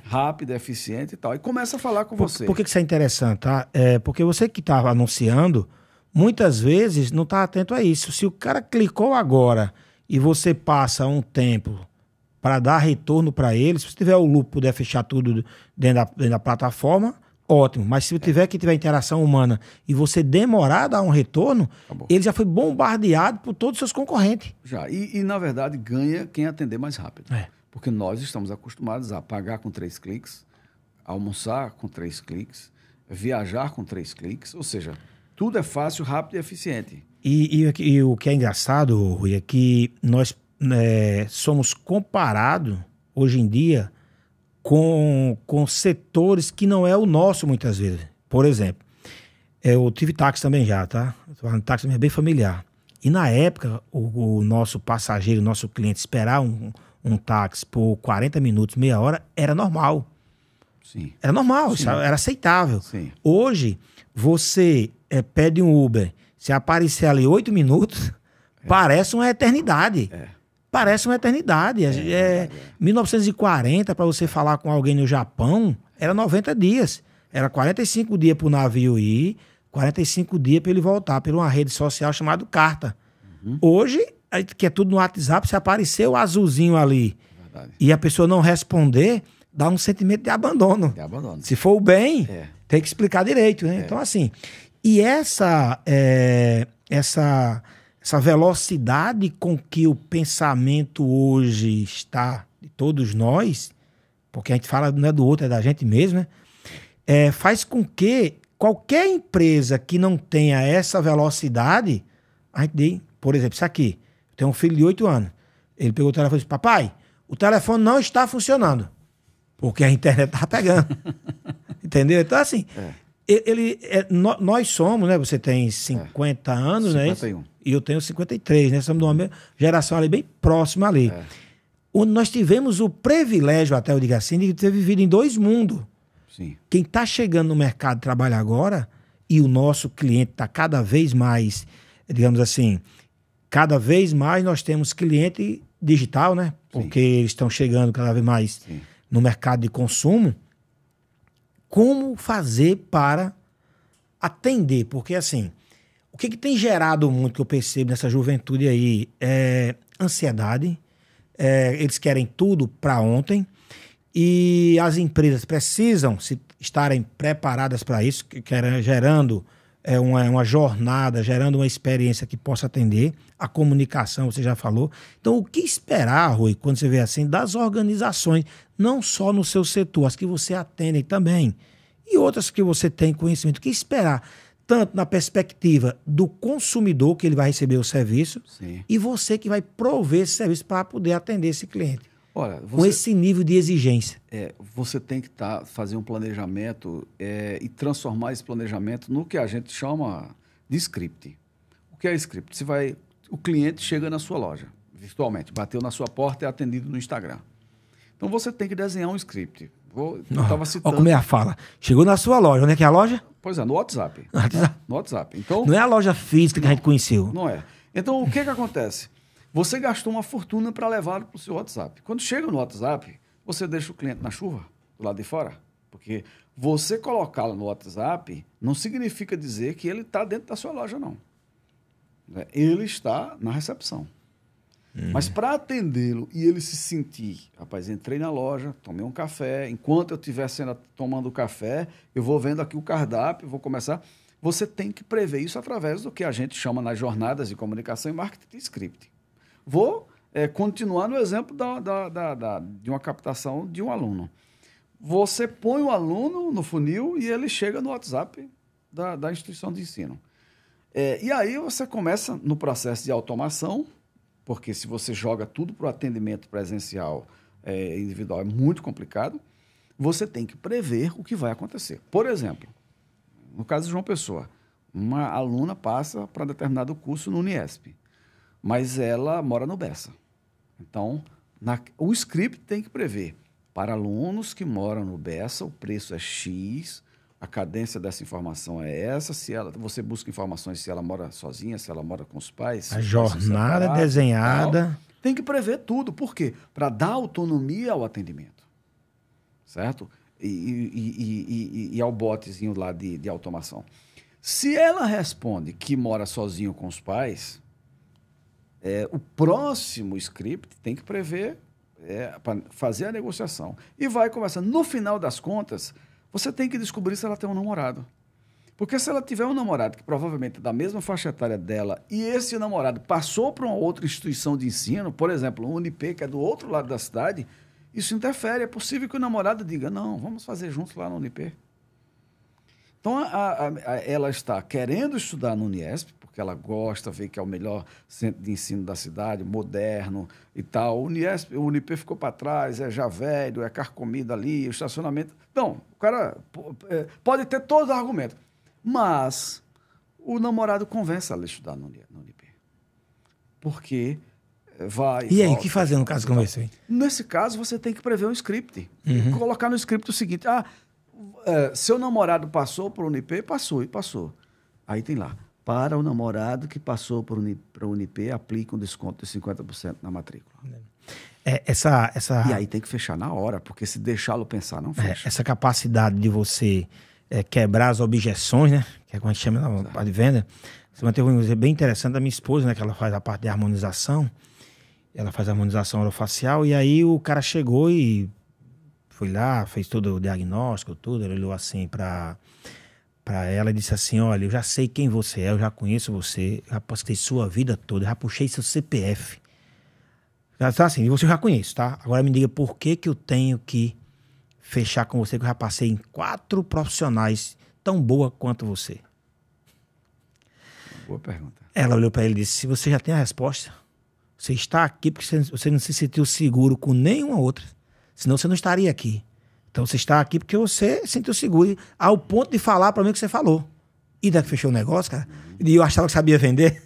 rápida, eficiente e tal. E começa a falar com você. Por que isso é interessante, tá? Porque você que estava anunciando, muitas vezes não está atento a isso. Se o cara clicou agora e você passa um tempo para dar retorno para ele, se você tiver o loop, puder fechar tudo dentro da plataforma, ótimo. Mas se tiver interação humana e você demorar a dar um retorno, ele já foi bombardeado por todos os seus concorrentes. Já. E na verdade, ganha quem atender mais rápido. Porque nós estamos acostumados a pagar com 3 cliques, almoçar com 3 cliques, viajar com 3 cliques. Ou seja, tudo é fácil, rápido e eficiente. E o que é engraçado, Rui, é que nós somos comparados, hoje em dia, com setores que não é o nosso, muitas vezes. Por exemplo, eu tive táxi também já, tá? Tô falando de táxi também é bem familiar. E na época, o nosso passageiro, o nosso cliente, esperar um táxi por 40 minutos, meia hora, era normal. Sim. Era normal, Sim. Era aceitável. Sim. Hoje, você pede um Uber, se aparecer ali 8 minutos, parece uma eternidade. Parece uma eternidade. 1940, para você falar com alguém no Japão, era 90 dias. Era 45 dias para o navio ir, 45 dias para ele voltar por uma rede social chamada Carta. Hoje, que é tudo no WhatsApp, se aparecer o azulzinho ali e a pessoa não responder, dá um sentimento de abandono. Se for o bem, tem que explicar direito. Né? Então, assim, e essa velocidade com que o pensamento hoje está de todos nós, porque a gente fala não é do outro, é da gente mesmo, né? Faz com que qualquer empresa que não tenha essa velocidade, a gente tem, por exemplo, isso aqui, eu tenho um filho de 8 anos, ele pegou o telefone e disse: papai, o telefone não está funcionando, porque a internet está pegando. Entendeu? Então, assim, nós somos, né? Você tem 50 anos, 51. Né? E eu tenho 53, né? Somos de uma geração ali bem próxima ali. Onde nós tivemos o privilégio, até eu digo assim, de ter vivido em 2 mundos. Sim. Quem está chegando no mercado de trabalho agora, e o nosso cliente está cada vez mais, digamos assim, cada vez mais nós temos cliente digital, né? Porque eles estão chegando cada vez mais no mercado de consumo. Como fazer para atender? Porque, assim, o que tem gerado muito, que eu percebo nessa juventude aí, é ansiedade. Eles querem tudo para ontem. E as empresas precisam estarem preparadas para isso, gerando uma jornada, gerando uma experiência que possa atender. A comunicação, você já falou. Então, o que esperar, Rui, quando você vê assim, das organizações, não só no seu setor, as que você atende também, e outras que você tem conhecimento, o que esperar, tanto na perspectiva do consumidor, que ele vai receber o serviço, e você que vai prover esse serviço para poder atender esse cliente. Olha, com esse nível de exigência. Você tem que fazer um planejamento e transformar esse planejamento no que a gente chama de script. O que é script? O cliente chega na sua loja, virtualmente, bateu na sua porta e é atendido no Instagram. Então, você tem que desenhar um script. Eu estava citando. Olha como é a fala. Chegou na sua loja. Onde é que é a loja? Pois é, no WhatsApp. No WhatsApp. Então, não é a loja física que a gente conheceu. Não é. Então, o que acontece? Você gastou uma fortuna para levar para o seu WhatsApp. Quando chega no WhatsApp, você deixa o cliente na chuva, do lado de fora. Porque você colocá-lo no WhatsApp não significa dizer que ele está dentro da sua loja, não. Ele está na recepção. Mas para atendê-lo e ele se sentir, rapaz, entrei na loja, tomei um café, enquanto eu estiver tomando café, eu vou vendo aqui o cardápio, vou começar. Você tem que prever isso através do que a gente chama nas jornadas de comunicação e marketing de script. Vou continuar no exemplo de uma captação de um aluno. Você põe o aluno no funil e ele chega no WhatsApp da instituição de ensino. E aí você começa no processo de automação, porque se você joga tudo para o atendimento presencial individual é muito complicado, você tem que prever o que vai acontecer. Por exemplo, no caso de João Pessoa, uma aluna passa para determinado curso no Uniesp, mas ela mora no Bessa. Então, o script tem que prever. Para alunos que moram no Bessa, o preço é X, a cadência dessa informação é essa, você busca informações se ela mora sozinha, se ela mora com os pais. A jornada desenhada. Tal. Tem que prever tudo. Por quê? Para dar autonomia ao atendimento. Certo? E ao botzinho lá de automação. Se ela responde que mora sozinho com os pais, o próximo script tem que prever para fazer a negociação. E vai começar. No final das contas, você tem que descobrir se ela tem um namorado. Porque se ela tiver um namorado que provavelmente é da mesma faixa etária dela e esse namorado passou para uma outra instituição de ensino, por exemplo, um Unip, que é do outro lado da cidade, isso interfere. É possível que o namorado diga, não, vamos fazer juntos lá no Unip. Então, ela está querendo estudar no Uniesp, porque ela gosta, vê que é o melhor centro de ensino da cidade, moderno e tal. O Unip ficou para trás, é já velho, é carcomido ali, o estacionamento... Então, o cara pode ter todos os argumentos, mas o namorado convence ela a estudar no Unip. Porque vai... E aí, o que fazer no caso como esse aí? Nesse caso, você tem que prever um script. Colocar no script o seguinte, seu namorado passou por Unip, passou. Aí tem lá, para o namorado que passou por Unip, aplica um desconto de 50% na matrícula. E aí tem que fechar na hora, porque se deixá-lo pensar, não fecha. Essa capacidade de você quebrar as objeções, né? Que é como a gente chama na parte de venda. Você manteve um exemplo bem interessante da minha esposa, né? Que ela faz a parte de harmonização. Ela faz a harmonização orofacial. E aí o cara chegou e foi lá, fez todo o diagnóstico, tudo. Ele olhou assim para ela e disse assim, olha, eu já sei quem você é, eu já conheço você, já postei sua vida toda, já puxei seu CPF. Já tá assim, você já conhece, tá? Agora me diga por que eu tenho que fechar com você, que eu já passei em 4 profissionais tão boa quanto você. Boa pergunta. Ela olhou para ele e disse, se você já tem a resposta, você está aqui porque você não se sentiu seguro com nenhuma outra, senão você não estaria aqui. Então você está aqui porque você se sentiu seguro ao ponto de falar para mim o que você falou. E daí que fechou o negócio, cara. E eu achava que sabia vender.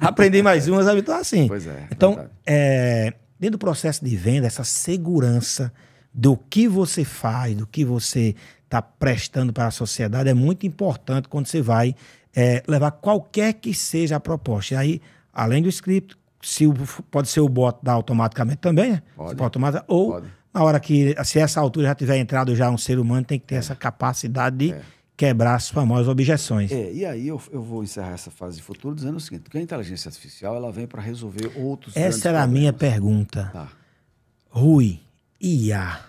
Aprendi mais uma, sabe? Então, assim. Pois é. Então, dentro do processo de venda, essa segurança do que você faz, do que você está prestando para a sociedade é muito importante quando você vai levar qualquer que seja a proposta. E aí, além do script, pode ser o bot dar automaticamente também, né? Pode. Ou Pode. Na hora que, se essa altura já tiver entrado já um ser humano, tem que ter essa capacidade de quebrar as famosas objeções. E aí eu vou encerrar essa fase de futuro dizendo o seguinte, que a inteligência artificial ela vem para resolver outros Essa era a minha pergunta. Tá. Rui, IA,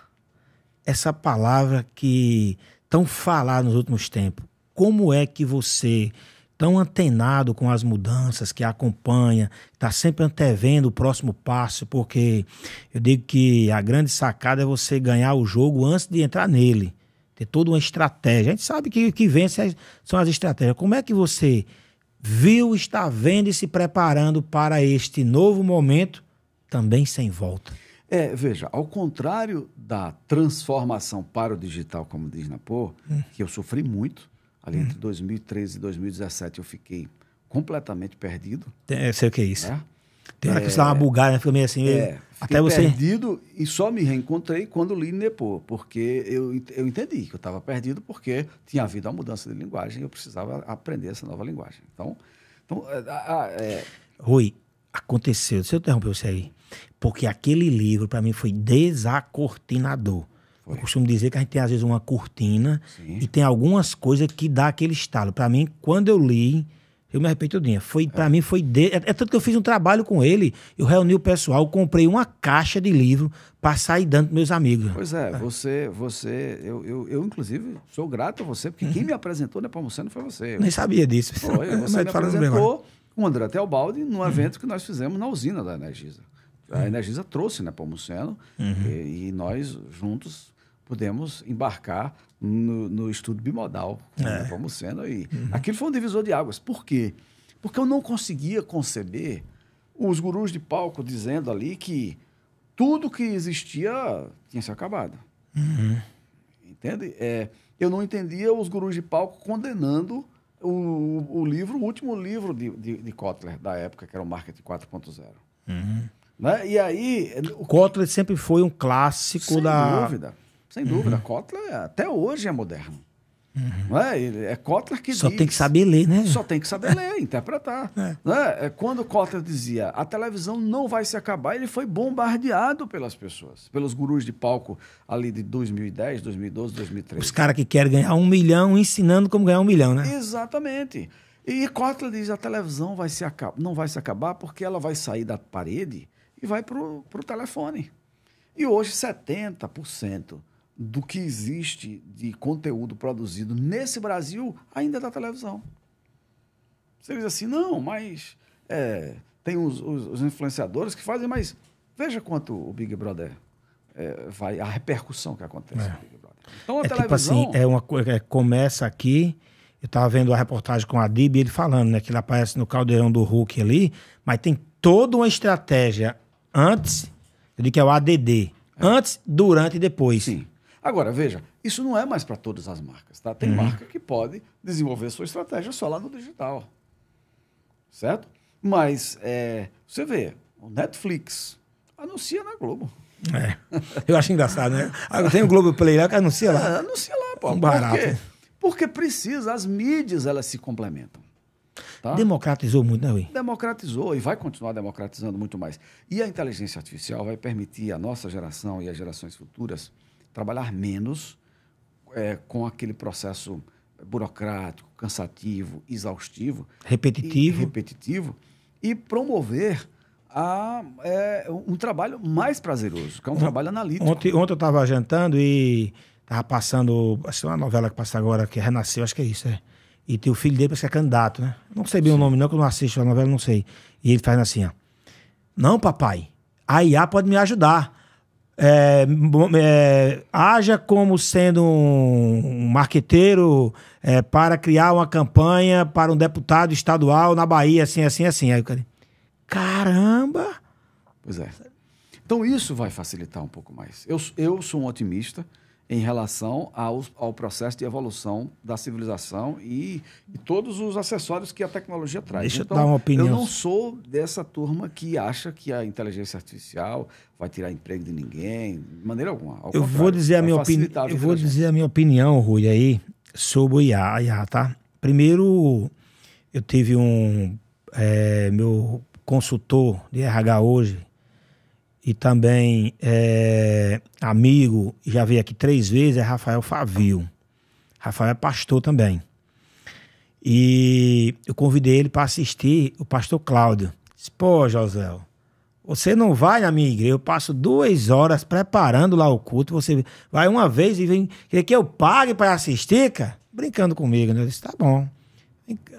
essa palavra que tão falada nos últimos tempos, como é que você, tão antenado com as mudanças, que acompanha, está sempre antevendo o próximo passo, porque eu digo que a grande sacada é você ganhar o jogo antes de entrar nele. Ter toda uma estratégia. A gente sabe que o que vence são as estratégias. Como é que você viu, está vendo e se preparando para este novo momento, também sem volta? Veja, ao contrário da transformação para o digital, como diz Napô, que eu sofri muito, ali entre 2013 e 2017 eu fiquei completamente perdido. Sei o que é isso. Tem hora que você dá uma bugada, né? Fica meio assim, até você... perdido e só me reencontrei quando li Nepô, porque eu entendi que eu estava perdido porque tinha havido a mudança de linguagem e eu precisava aprender essa nova linguagem. Então Rui, aconteceu, deixa eu interromper você aí, porque aquele livro para mim foi desacortinador. Eu costumo dizer que a gente tem às vezes uma cortina e tem algumas coisas que dá aquele estalo. Para mim, quando eu li, eu me arrependo todinha. Para mim foi... É tanto que eu fiz um trabalho com ele, eu reuni o pessoal, comprei uma caixa de livro para sair dando para meus amigos. Pois é, eu inclusive sou grato a você, porque quem me apresentou Nepomuceno foi você. Nem sabia disso. Foi, você me apresentou com o André Teobaldi num evento que nós fizemos na usina da Energisa. A Energisa trouxe Nepomuceno e nós juntos pudemos embarcar no estudo bimodal com Nepomuceno. E aquilo foi um divisor de águas. Por quê? Porque eu não conseguia conceber os gurus de palco dizendo ali que tudo que existia tinha se acabado. Entende? Eu não entendia os gurus de palco condenando o último livro de Kotler da época, que era o Marketing 4.0. Né? E aí... Kotler sempre foi um clássico Sem dúvida. Kotler até hoje é moderno. Não é Kotler que Só diz... tem que saber ler, né? Só tem que saber ler, interpretar. Quando Kotler dizia a televisão não vai se acabar, ele foi bombardeado pelas pessoas, pelos gurus de palco ali de 2010, 2012, 2013. Os caras que querem ganhar 1 milhão ensinando como ganhar 1 milhão, né? Exatamente. E Kotler diz a televisão não vai se acabar porque ela vai sair da parede e vai para o telefone. E hoje 70% do que existe de conteúdo produzido nesse Brasil ainda é da televisão. Você diz assim, não, mas tem os influenciadores que fazem, mas veja quanto o Big Brother a repercussão que acontece no Big Brother. Então a televisão... Tipo assim, começa aqui, eu estava vendo a reportagem com a Dib, ele falando, né, que ele aparece no caldeirão do Hulk ali, mas tem toda uma estratégia antes, eu digo que é o ADD, antes, durante e depois. Sim. Agora, veja, isso não é mais para todas as marcas, tá? Tem marca que pode desenvolver sua estratégia só lá no digital, certo? Mas, você vê, o Netflix anuncia na Globo. Eu acho engraçado, né? Tem o Globo Play lá que anuncia lá. Anuncia lá, pô. Um barato. Por quê? Porque precisa, as mídias, elas se complementam. Tá? Democratizou muito, né, Rui? Democratizou e vai continuar democratizando muito mais. E a inteligência artificial vai permitir à nossa geração e às gerações futuras trabalhar menos com aquele processo burocrático, cansativo, exaustivo. Repetitivo. E promover um trabalho mais prazeroso, que é um trabalho analítico. Ontem eu estava jantando e estava passando, acho que é uma novela que passa agora, que Renasceu, acho que é isso, E tem o filho dele, parece que é candidato, né? Não sei bem o nome não, que eu não assisto a novela, não sei. E ele faz assim, ó. Não, papai, a IA pode me ajudar. Haja como sendo um marqueteiro para criar uma campanha para um deputado estadual na Bahia, assim. Aí o cara, caramba! Pois é. Então isso vai facilitar um pouco mais. Eu sou um otimista em relação ao processo de evolução da civilização e todos os acessórios que a tecnologia traz. Deixa eu dar uma opinião. Eu não sou dessa turma que acha que a inteligência artificial vai tirar emprego de ninguém, de maneira alguma. Eu vou dizer a minha opinião, Rui, aí, sobre o IA, tá? Primeiro, eu tive meu consultor de RH hoje, e também amigo, já veio aqui 3 vezes, é Rafael Favio. Rafael é pastor também. E eu convidei ele para assistir o pastor Cláudio. Disse, pô, José, você não vai na minha igreja, eu passo 2 horas preparando lá o culto, você vai uma vez e vem, quer que eu pague para assistir, cara? Brincando comigo, né? Eu disse, tá bom.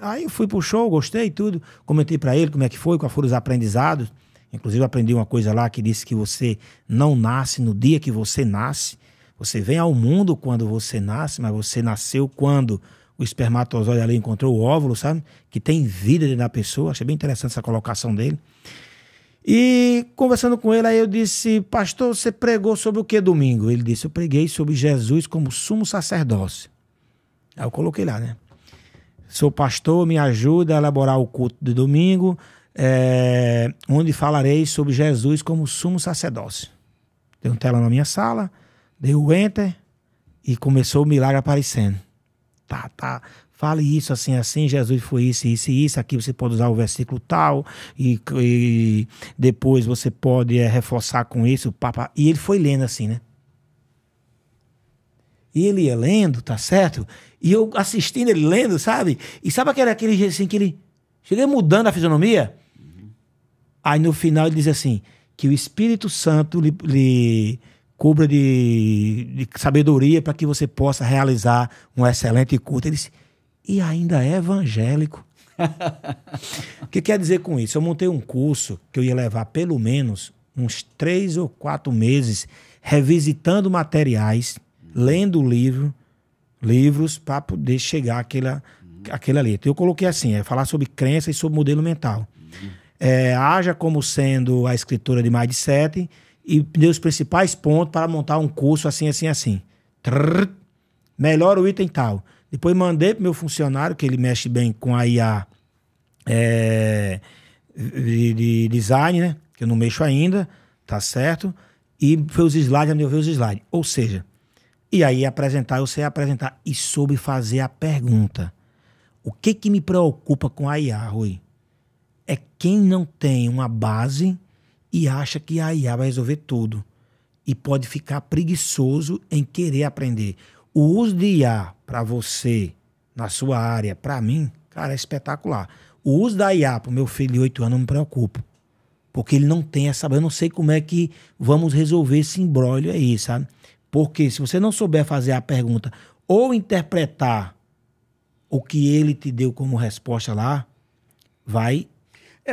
Aí eu fui pro show, gostei e tudo, comentei para ele como é que foi, quais foram os aprendizados. Inclusive, eu aprendi uma coisa lá que disse que você não nasce no dia que você nasce. Você vem ao mundo quando você nasce, mas você nasceu quando o espermatozoide ali encontrou o óvulo, sabe? Que tem vida dentro da pessoa. Achei bem interessante essa colocação dele. E conversando com ele, aí eu disse, pastor, você pregou sobre o que domingo? Ele disse, eu preguei sobre Jesus como sumo sacerdócio. Aí eu coloquei lá, né? Sou pastor, me ajuda a elaborar o culto de domingo. onde falarei sobre Jesus como sumo sacerdócio. Dei uma tela na minha sala, dei o enter e começou o milagre aparecendo. Tá. Fale isso, assim, assim, Jesus foi isso, isso e isso. Aqui você pode usar o versículo tal e depois você pode reforçar com isso. E ele foi lendo assim, né? E ele ia lendo, tá certo? E eu assistindo ele lendo, sabe? E sabe aquele jeito assim que ele... Cheguei mudando a fisionomia. Aí no final ele diz assim, que o Espírito Santo lhe cubra de sabedoria para que você possa realizar um excelente culto. Ele disse, e ainda é evangélico. O que quer dizer com isso? Eu montei um curso que eu ia levar pelo menos uns 3 ou 4 meses revisitando materiais, lendo livros para poder chegar àquele ali. Então eu coloquei assim, falar sobre crença e sobre modelo mental. Haja como sendo a escritora de mais de 7 e dei os principais pontos para montar um curso assim. Melhora o item tal. Depois mandei para o meu funcionário, que ele mexe bem com a IA de design, né? Que eu não mexo ainda, tá certo? E foi os slides, eu vi os slides. Ou seja, e aí eu sei apresentar e soube fazer a pergunta. O que me preocupa com a IA, Rui? É quem não tem uma base e acha que a IA vai resolver tudo. E pode ficar preguiçoso em querer aprender. O uso de IA para você, na sua área, para mim, cara, é espetacular. O uso da IA para o meu filho de 8 anos não me preocupa. Porque ele não tem essa... Eu não sei como é que vamos resolver esse imbróglio aí, sabe? Porque se você não souber fazer a pergunta ou interpretar o que ele te deu como resposta lá, vai...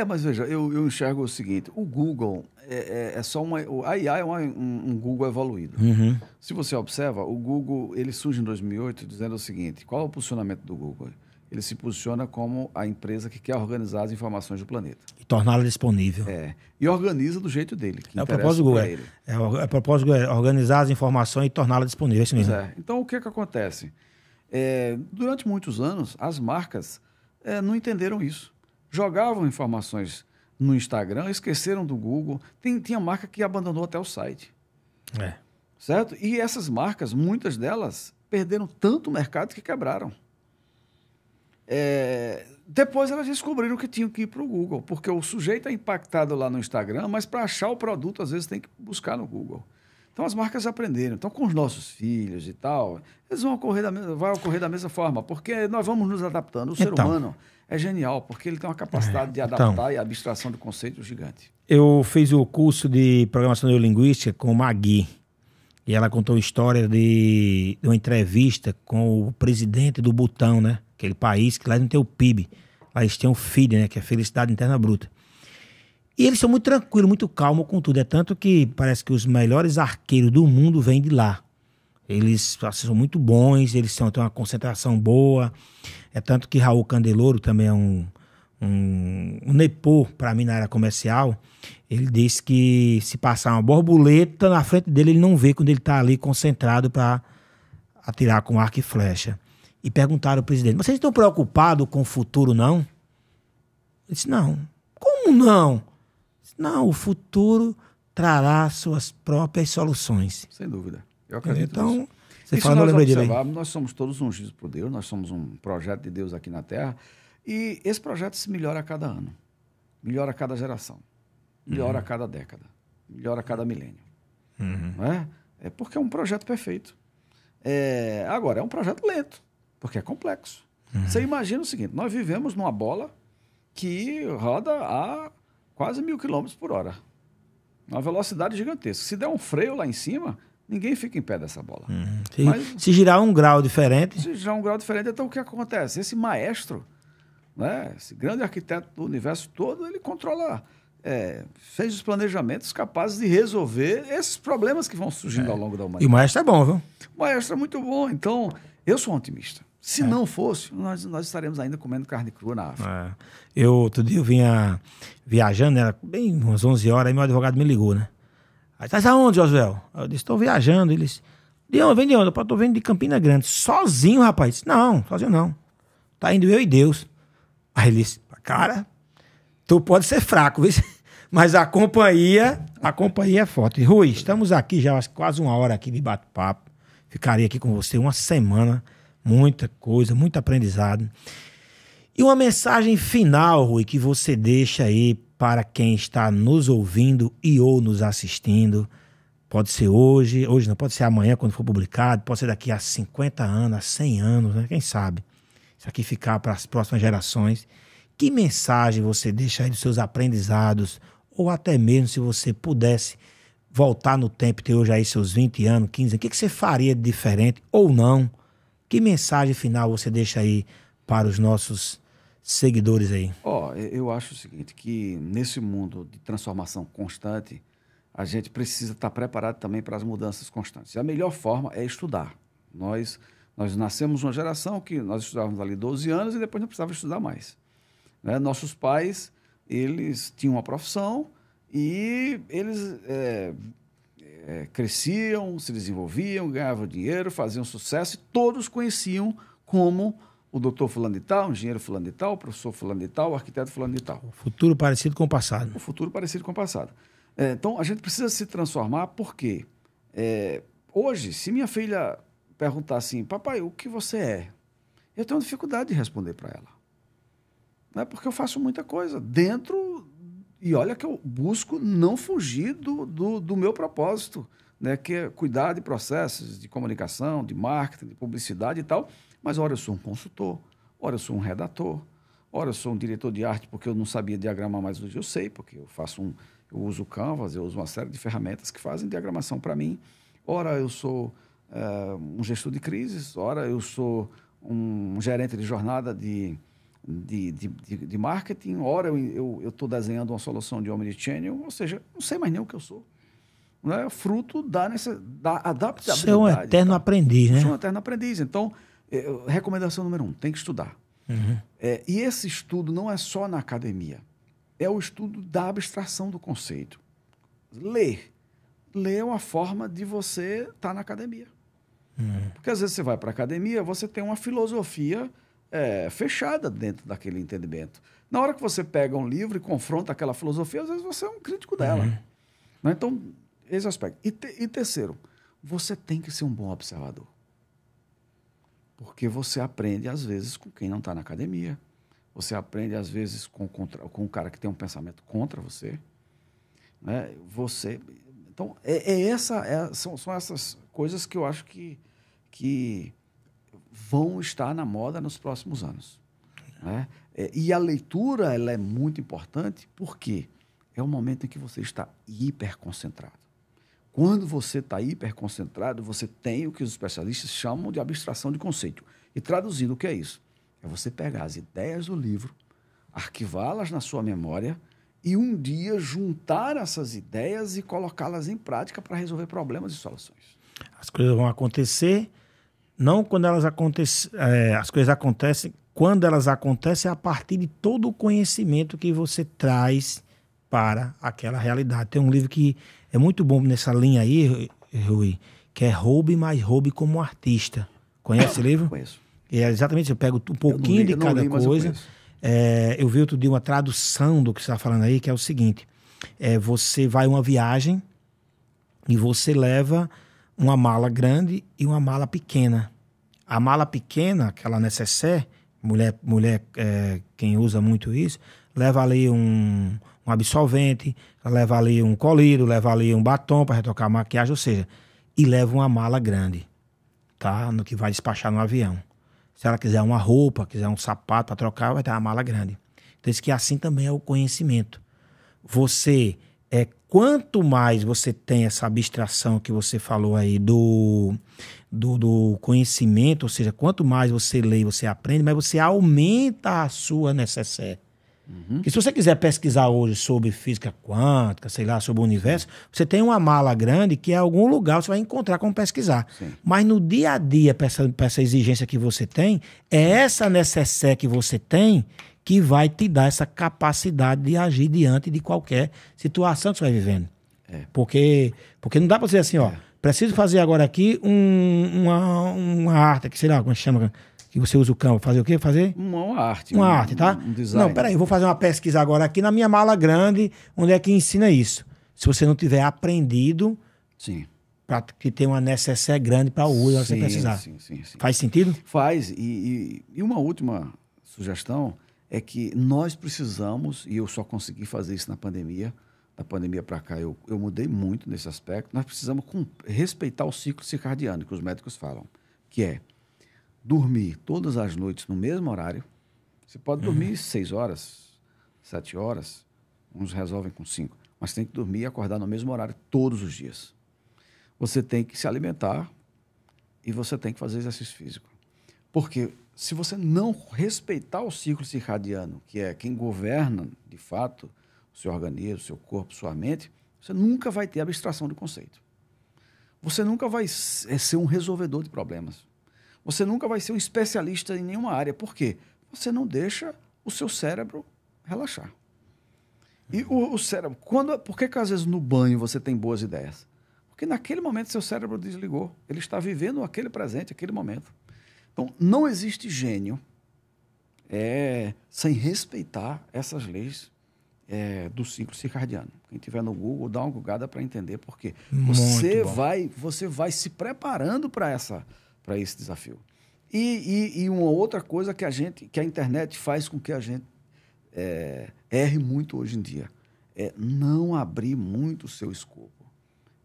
Mas veja, eu enxergo o seguinte, o Google é só uma... A IA é um Google evoluído. Uhum. Se você observa, o Google, ele surge em 2008 dizendo o seguinte, qual é o posicionamento do Google? Ele se posiciona como a empresa que quer organizar as informações do planeta. E torná-la disponível. E organiza do jeito dele. O propósito do Google. O propósito é organizar as informações e torná-la disponível. É isso mesmo. Então, o que acontece? Durante muitos anos, as marcas não entenderam isso. Jogavam informações no Instagram, esqueceram do Google. Tinha marca que abandonou até o site. Certo? E essas marcas, muitas delas, perderam tanto mercado que quebraram. Depois elas descobriram que tinham que ir para o Google, porque o sujeito é impactado lá no Instagram, mas para achar o produto, às vezes, tem que buscar no Google. Então, as marcas aprenderam. Então, com os nossos filhos e tal, eles vai ocorrer da mesma forma, porque nós vamos nos adaptando. O ser humano é genial, porque ele tem uma capacidade de adaptar e abstração de conceito gigante. Eu fiz o curso de programação neurolinguística com Magui, e ela contou a história de uma entrevista com o presidente do Butão, né? Aquele país que lá não tem o PIB, lá eles têm o FID, né? Que é Felicidade Interna Bruta. E eles são muito tranquilos, muito calmos com tudo. É tanto que parece que os melhores arqueiros do mundo vêm de lá. Eles são muito bons, eles têm uma concentração boa. É tanto que Raul Candeloro também é um nepô para mim na área comercial. Ele disse que se passar uma borboleta na frente dele, ele não vê quando ele está ali concentrado para atirar com arco e flecha. E perguntaram ao presidente, mas vocês estão preocupados com o futuro, não? Ele disse, não. Como não? Ele disse, não, o futuro trará suas próprias soluções. Sem dúvida. Eu acredito então, nisso. Você fala, não lembrei dele. Nós somos todos ungidos por Deus, nós somos um projeto de Deus aqui na Terra, e esse projeto se melhora a cada ano, melhora a cada geração, melhora a cada década, melhora a cada milênio. Não é? É porque é um projeto perfeito. Agora, é um projeto lento, porque é complexo. Você imagina o seguinte, nós vivemos numa bola que roda a quase 1.000 km por hora. Uma velocidade gigantesca. Se der um freio lá em cima, ninguém fica em pé dessa bola. Se girar um grau diferente... Se girar um grau diferente, então o que acontece? Esse maestro, né, esse grande arquiteto do universo todo, ele controla... fez os planejamentos capazes de resolver esses problemas que vão surgindo ao longo da humanidade. E o maestro é bom, viu? O maestro é muito bom. Então, eu sou um otimista. Se não fosse, nós estaremos ainda comendo carne crua na África. Outro dia eu vinha viajando, era bem umas 11 horas, aí meu advogado me ligou, né? Aí, tá aonde, Josué? Eu disse, estou viajando. Ele disse, de onde? Vem de onde? Eu estou vindo de Campina Grande. Sozinho, rapaz? Não, sozinho não. Tá indo eu e Deus. Aí ele disse, cara, Tu pode ser fraco, viu? Mas a companhia é forte. Rui, estamos aqui já quase uma hora aqui de bate-papo. Ficaria aqui com você uma semana, muita coisa, muito aprendizado. E uma mensagem final, Rui, que você deixa aí para quem está nos ouvindo e ou nos assistindo. Pode ser hoje não, pode ser amanhã quando for publicado, pode ser daqui a 50 anos, a 100 anos, né? Quem sabe? Isso aqui ficar para as próximas gerações. Que mensagem você deixa aí dos seus aprendizados, ou até mesmo se você pudesse voltar no tempo e ter hoje aí seus 20 anos, 15 anos, o que você faria de diferente ou não? Que mensagem final você deixa aí para os nossos seguidores aí? Eu acho o seguinte, que nesse mundo de transformação constante, a gente precisa estar preparado também para as mudanças constantes. E a melhor forma é estudar. Nós nascemos uma geração que nós estudávamos ali 12 anos e depois não precisava estudar mais. Né? Nossos pais, eles tinham uma profissão e eles cresciam, se desenvolviam, ganhavam dinheiro, faziam sucesso e todos conheciam como o doutor fulano de tal, o engenheiro fulano de tal, o professor fulano de tal, o arquiteto fulano de tal. O futuro parecido com o passado. O futuro parecido com o passado. Então, a gente precisa se transformar porque hoje, se minha filha perguntar assim, papai, o que você é? Eu tenho dificuldade de responder para ela. Não é porque eu faço muita coisa dentro, e olha que eu busco não fugir do meu propósito, né, que é cuidar de processos de comunicação, de marketing, de publicidade e tal, mas ora eu sou um consultor, ora eu sou um redator, ora eu sou um diretor de arte porque eu não sabia diagramar, mas hoje eu sei, porque eu uso o Canvas, eu uso uma série de ferramentas que fazem diagramação para mim, ora eu sou um gestor de crises, ora eu sou um gerente de jornada de marketing, ora eu estou desenhando uma solução de omnichannel, ou seja, não sei mais nem o que eu sou. Não é fruto da adaptabilidade. Você é um eterno aprendiz, né? Sou um eterno aprendiz. Então, recomendação número 1, tem que estudar. Uhum. E esse estudo não é só na academia, é o estudo da abstração do conceito. Ler. Ler é uma forma de você estar na academia. Uhum. Porque às vezes você vai para a academia, você tem uma filosofia fechada dentro daquele entendimento. Na hora que você pega um livro e confronta aquela filosofia, às vezes você é um crítico dela. Uhum. Então, esse aspecto. E terceiro, você tem que ser um bom observador. Porque você aprende, às vezes, com quem não está na academia. Você aprende, às vezes, com um cara que tem um pensamento contra você. Né? Então, são essas coisas que eu acho que vão estar na moda nos próximos anos. Né? E a leitura ela é muito importante porque é o momento em que você está hiperconcentrado. Quando você está hiperconcentrado, você tem o que os especialistas chamam de abstração de conceito. E traduzindo, o que é isso? É você pegar as ideias do livro, arquivá-las na sua memória e um dia juntar essas ideias e colocá-las em prática para resolver problemas e soluções. As coisas vão acontecer, não quando elas acontecem, as coisas acontecem, quando elas acontecem a partir de todo o conhecimento que você traz para aquela realidade. Tem um livro que é muito bom nessa linha aí, Rui, que é Roube, mas Roube como Artista. Conhece esse livro? Conheço. É exatamente isso, eu pego um pouquinho de cada coisa. Eu vi outro dia uma tradução do que você está falando aí, que é o seguinte, você vai uma viagem e você leva uma mala grande e uma mala pequena. A mala pequena, aquela nécessaire, mulher quem usa muito isso, leva ali um absorvente, leva ali um colírio, leva ali um batom para retocar a maquiagem, ou seja, e leva uma mala grande, tá? No que vai despachar no avião. Se ela quiser uma roupa, quiser um sapato para trocar, vai ter uma mala grande. Então, isso que assim também é o conhecimento. Quanto mais você tem essa abstração que você falou aí do conhecimento, ou seja, quanto mais você lê e você aprende, mais você aumenta a sua necessaire. Uhum. Porque se você quiser pesquisar hoje sobre física quântica, sei lá, sobre o universo, você tem uma mala grande que em algum lugar você vai encontrar como pesquisar. Sim. Mas no dia a dia, para essa exigência que você tem, é essa necessaire que você tem que vai te dar essa capacidade de agir diante de qualquer situação que você vai vivendo. Porque não dá para dizer assim, preciso fazer agora aqui uma arte, que sei lá, como chama, Que você usa o Canva. Fazer o quê? Fazer? Uma arte. Uma arte, tá? Um design. Não, peraí, eu vou fazer uma pesquisa agora aqui na minha mala grande, onde é que ensina isso. Se você não tiver aprendido, Sim. para que tem uma necessaire grande para o uso, você precisar. Sim. Faz sentido? Faz. E uma última sugestão é que nós precisamos, e eu só consegui fazer isso na pandemia, da pandemia para cá eu mudei muito nesse aspecto, nós precisamos respeitar o ciclo circadiano que os médicos falam, que é dormir todas as noites no mesmo horário. Você pode dormir 6 horas, 7 horas, uns resolvem com 5, mas tem que dormir e acordar no mesmo horário todos os dias. Você tem que se alimentar e você tem que fazer exercício físico. Porque se você não respeitar o ciclo circadiano, que é quem governa, de fato, o seu organismo, o seu corpo, sua mente, você nunca vai ter abstração de conceito. Você nunca vai ser um resolvedor de problemas. Você nunca vai ser um especialista em nenhuma área. Por quê? Você não deixa o seu cérebro relaxar. E o cérebro... Por que às vezes no banho você tem boas ideias? Porque naquele momento seu cérebro desligou. Ele está vivendo aquele presente, aquele momento. Então, não existe gênio sem respeitar essas leis do ciclo circadiano. Quem tiver no Google, dá uma googada para entender por quê. Você vai se preparando para esse desafio. E uma outra coisa que a internet faz com que a gente erre muito hoje em dia é não abrir muito o seu escopo.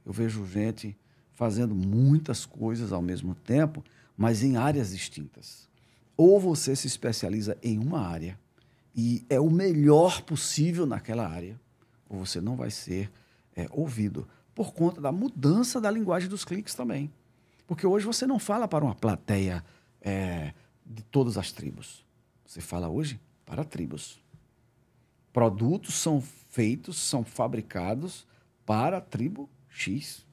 Eu vejo gente fazendo muitas coisas ao mesmo tempo, mas em áreas distintas. Ou você se especializa em uma área e é o melhor possível naquela área, ou você não vai ser ouvido, por conta da mudança da linguagem dos cliques também. Porque hoje você não fala para uma plateia de todas as tribos. Você fala hoje para tribos. Produtos são feitos, são fabricados para a tribo X.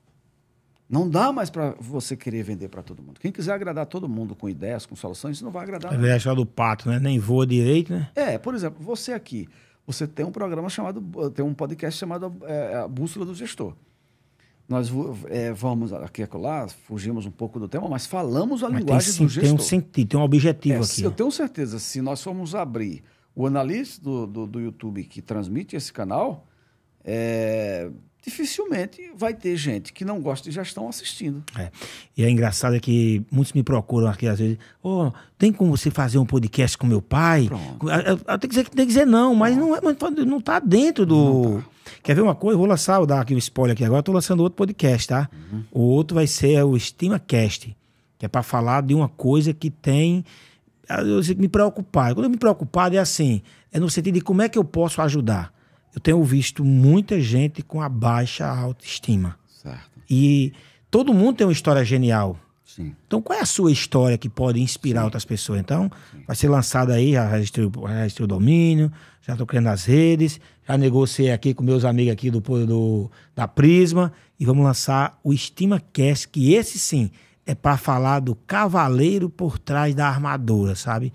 Não dá mais para você querer vender para todo mundo. Quem quiser agradar todo mundo com ideias, com soluções, isso não vai agradar. É só do pato, né? Nem voa direito, né? Por exemplo, você aqui, você tem um programa tem um podcast chamado A Bússola do Gestor. Nós vamos aqui e lá, fugimos um pouco do tema, mas falamos a linguagem do gestor. Tem um sentido, tem um objetivo aqui. Eu tenho certeza, se nós formos abrir o analista do YouTube que transmite esse canal, dificilmente vai ter gente que não gosta de gestão assistindo. E é engraçado que muitos me procuram aqui às vezes, tem como você fazer um podcast com meu pai? Eu tenho que dizer não, mas não está dentro do... Não tá. Quer ver uma coisa? Eu vou dar aqui um spoiler aqui agora, estou lançando outro podcast, tá? Uhum. O outro vai ser o EstimaCast, que é para falar de uma coisa que tem... Eu me preocupar. Quando eu me preocupado é no sentido de como é que eu posso ajudar. Eu tenho visto muita gente com a baixa autoestima. Certo. E todo mundo tem uma história genial. Sim. Então, qual é a sua história que pode inspirar outras pessoas? Então, vai ser lançado aí, já registrei o domínio, já estou criando as redes, já negociei aqui com meus amigos aqui da Prisma e vamos lançar o EstimaCast, que esse sim é para falar do cavaleiro por trás da armadura, sabe?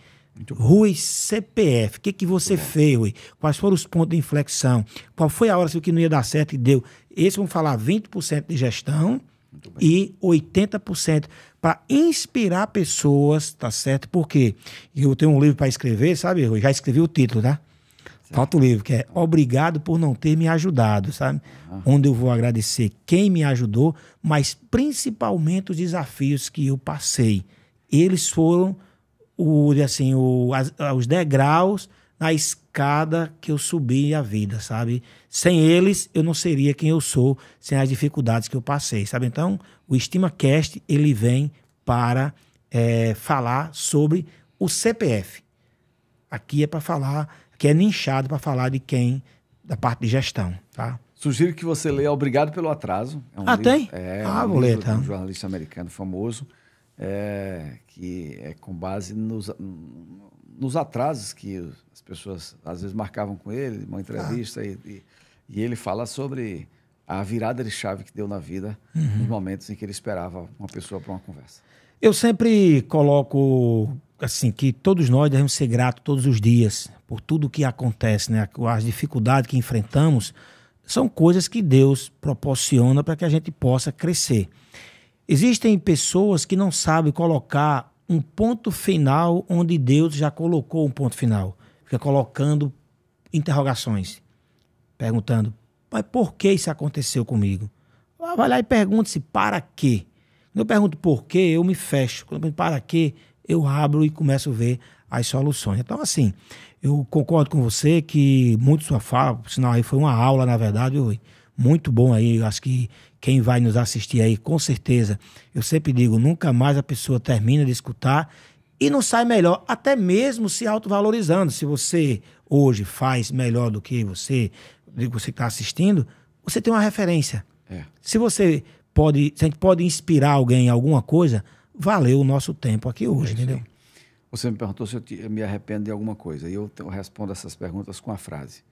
Rui CPF, o que você fez, Rui? Quais foram os pontos de inflexão? Qual foi a hora que não ia dar certo e deu? Esse vamos falar 20% de gestão e 80% para inspirar pessoas, tá certo? Porque eu tenho um livro para escrever, sabe, Rui? Já escrevi o título, tá? Certo. Falta o livro, que é Obrigado por não ter me ajudado, sabe? Onde eu vou agradecer quem me ajudou, mas principalmente os desafios que eu passei. Eles foram os degraus na escada que eu subi a vida, sabe? Sem eles, eu não seria quem eu sou, sem as dificuldades que eu passei, sabe? Então, o EstimaCast, ele vem para falar sobre o CPF. Aqui é para falar, aqui é nichado para falar da parte de gestão, tá? Sugiro que você leia Obrigado pelo Atraso. Livro, tem? Vou ler, tá? Um jornalista americano famoso, que é com base nos atrasos que as pessoas às vezes marcavam com ele, uma entrevista, e ele fala sobre a virada de chave que deu na vida, nos momentos em que ele esperava uma pessoa para uma conversa. Eu sempre coloco assim que todos nós devemos ser gratos todos os dias por tudo que acontece, né? As dificuldades que enfrentamos são coisas que Deus proporciona para que a gente possa crescer. Existem pessoas que não sabem colocar um ponto final onde Deus já colocou um ponto final. Fica colocando interrogações, perguntando, mas por que isso aconteceu comigo? Vai lá e pergunte-se para quê. Quando eu pergunto por quê, eu me fecho. Quando eu pergunto para quê, eu abro e começo a ver as soluções. Então, assim, eu concordo com você que muito sua fala, por sinal aí foi uma aula, na verdade, muito bom aí. Eu acho que quem vai nos assistir aí, com certeza, eu sempre digo, nunca mais a pessoa termina de escutar e não sai melhor, até mesmo se autovalorizando. Se você hoje faz melhor do que você que está assistindo, você tem uma referência. Se você pode, se a gente pode inspirar alguém em alguma coisa, valeu o nosso tempo aqui hoje, entendeu? Você me perguntou se eu me arrependo de alguma coisa. E eu respondo essas perguntas com a frase.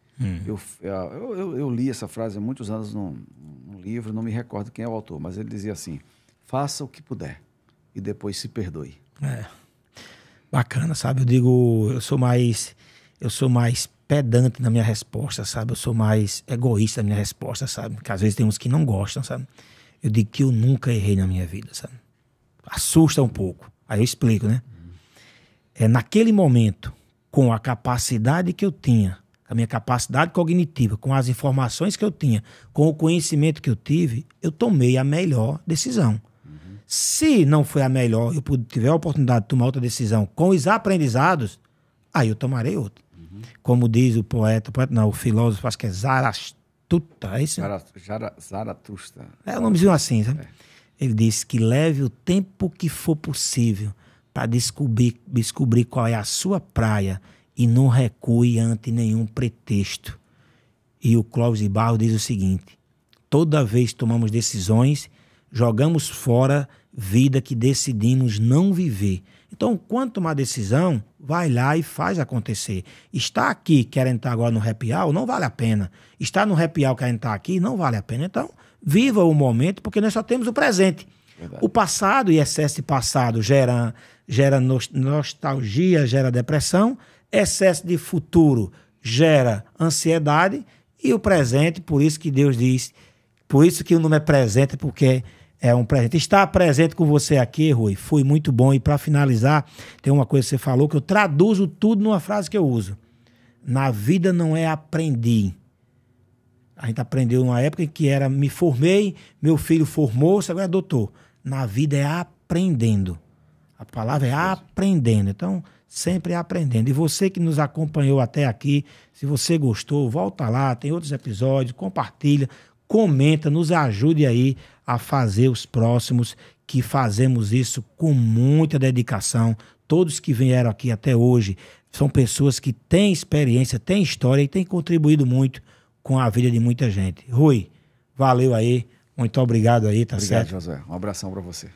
Eu li essa frase há muitos anos num livro, não me recordo quem é o autor, mas ele dizia assim, faça o que puder e depois se perdoe. Bacana, sabe? Eu digo, eu sou mais pedante na minha resposta, sabe? Eu sou mais egoísta na minha resposta, sabe? Porque às vezes tem uns que não gostam, sabe? Eu digo que eu nunca errei na minha vida, sabe? Assusta um pouco. Aí eu explico, né? Naquele momento, com a capacidade que eu tinha, a minha capacidade cognitiva, com as informações que eu tinha, com o conhecimento que eu tive, eu tomei a melhor decisão. Se não foi a melhor, eu tiver a oportunidade de tomar outra decisão com os aprendizados, aí eu tomarei outra. Como diz o o filósofo, acho que é Zarastuta, é isso? Zaratustra. É um nomezinho assim, sabe? Ele disse que leve o tempo que for possível para descobrir qual é a sua praia e não recue ante nenhum pretexto. E o Clóvis de Barros diz o seguinte, toda vez que tomamos decisões, jogamos fora vida que decidimos não viver. Então, quando tomar decisão, vai lá e faz acontecer. Estar aqui querendo estar agora no happy hour não vale a pena. Estar no happy hour querendo estar aqui não vale a pena. Então, viva o momento, porque nós só temos o presente. Verdade. O passado e excesso de passado gera nostalgia, gera depressão. Excesso de futuro gera ansiedade. E o presente, por isso que Deus diz, por isso que o nome é presente, porque é um presente. Estar presente com você aqui, Rui, foi muito bom. E para finalizar, tem uma coisa que você falou que eu traduzo tudo numa frase que eu uso. Na vida não é aprendi. A gente aprendeu numa época em que era me formei, meu filho formou-se, agora é doutor. Na vida é aprendendo. A palavra é aprendendo. Então, sempre aprendendo. E você que nos acompanhou até aqui, se você gostou, volta lá, tem outros episódios, compartilha, comenta, nos ajude aí a fazer os próximos, que fazemos isso com muita dedicação. Todos que vieram aqui até hoje são pessoas que têm experiência, têm história e têm contribuído muito com a vida de muita gente. Rui, valeu aí, muito obrigado aí, tá certo? Obrigado, Josué. Um abração para você.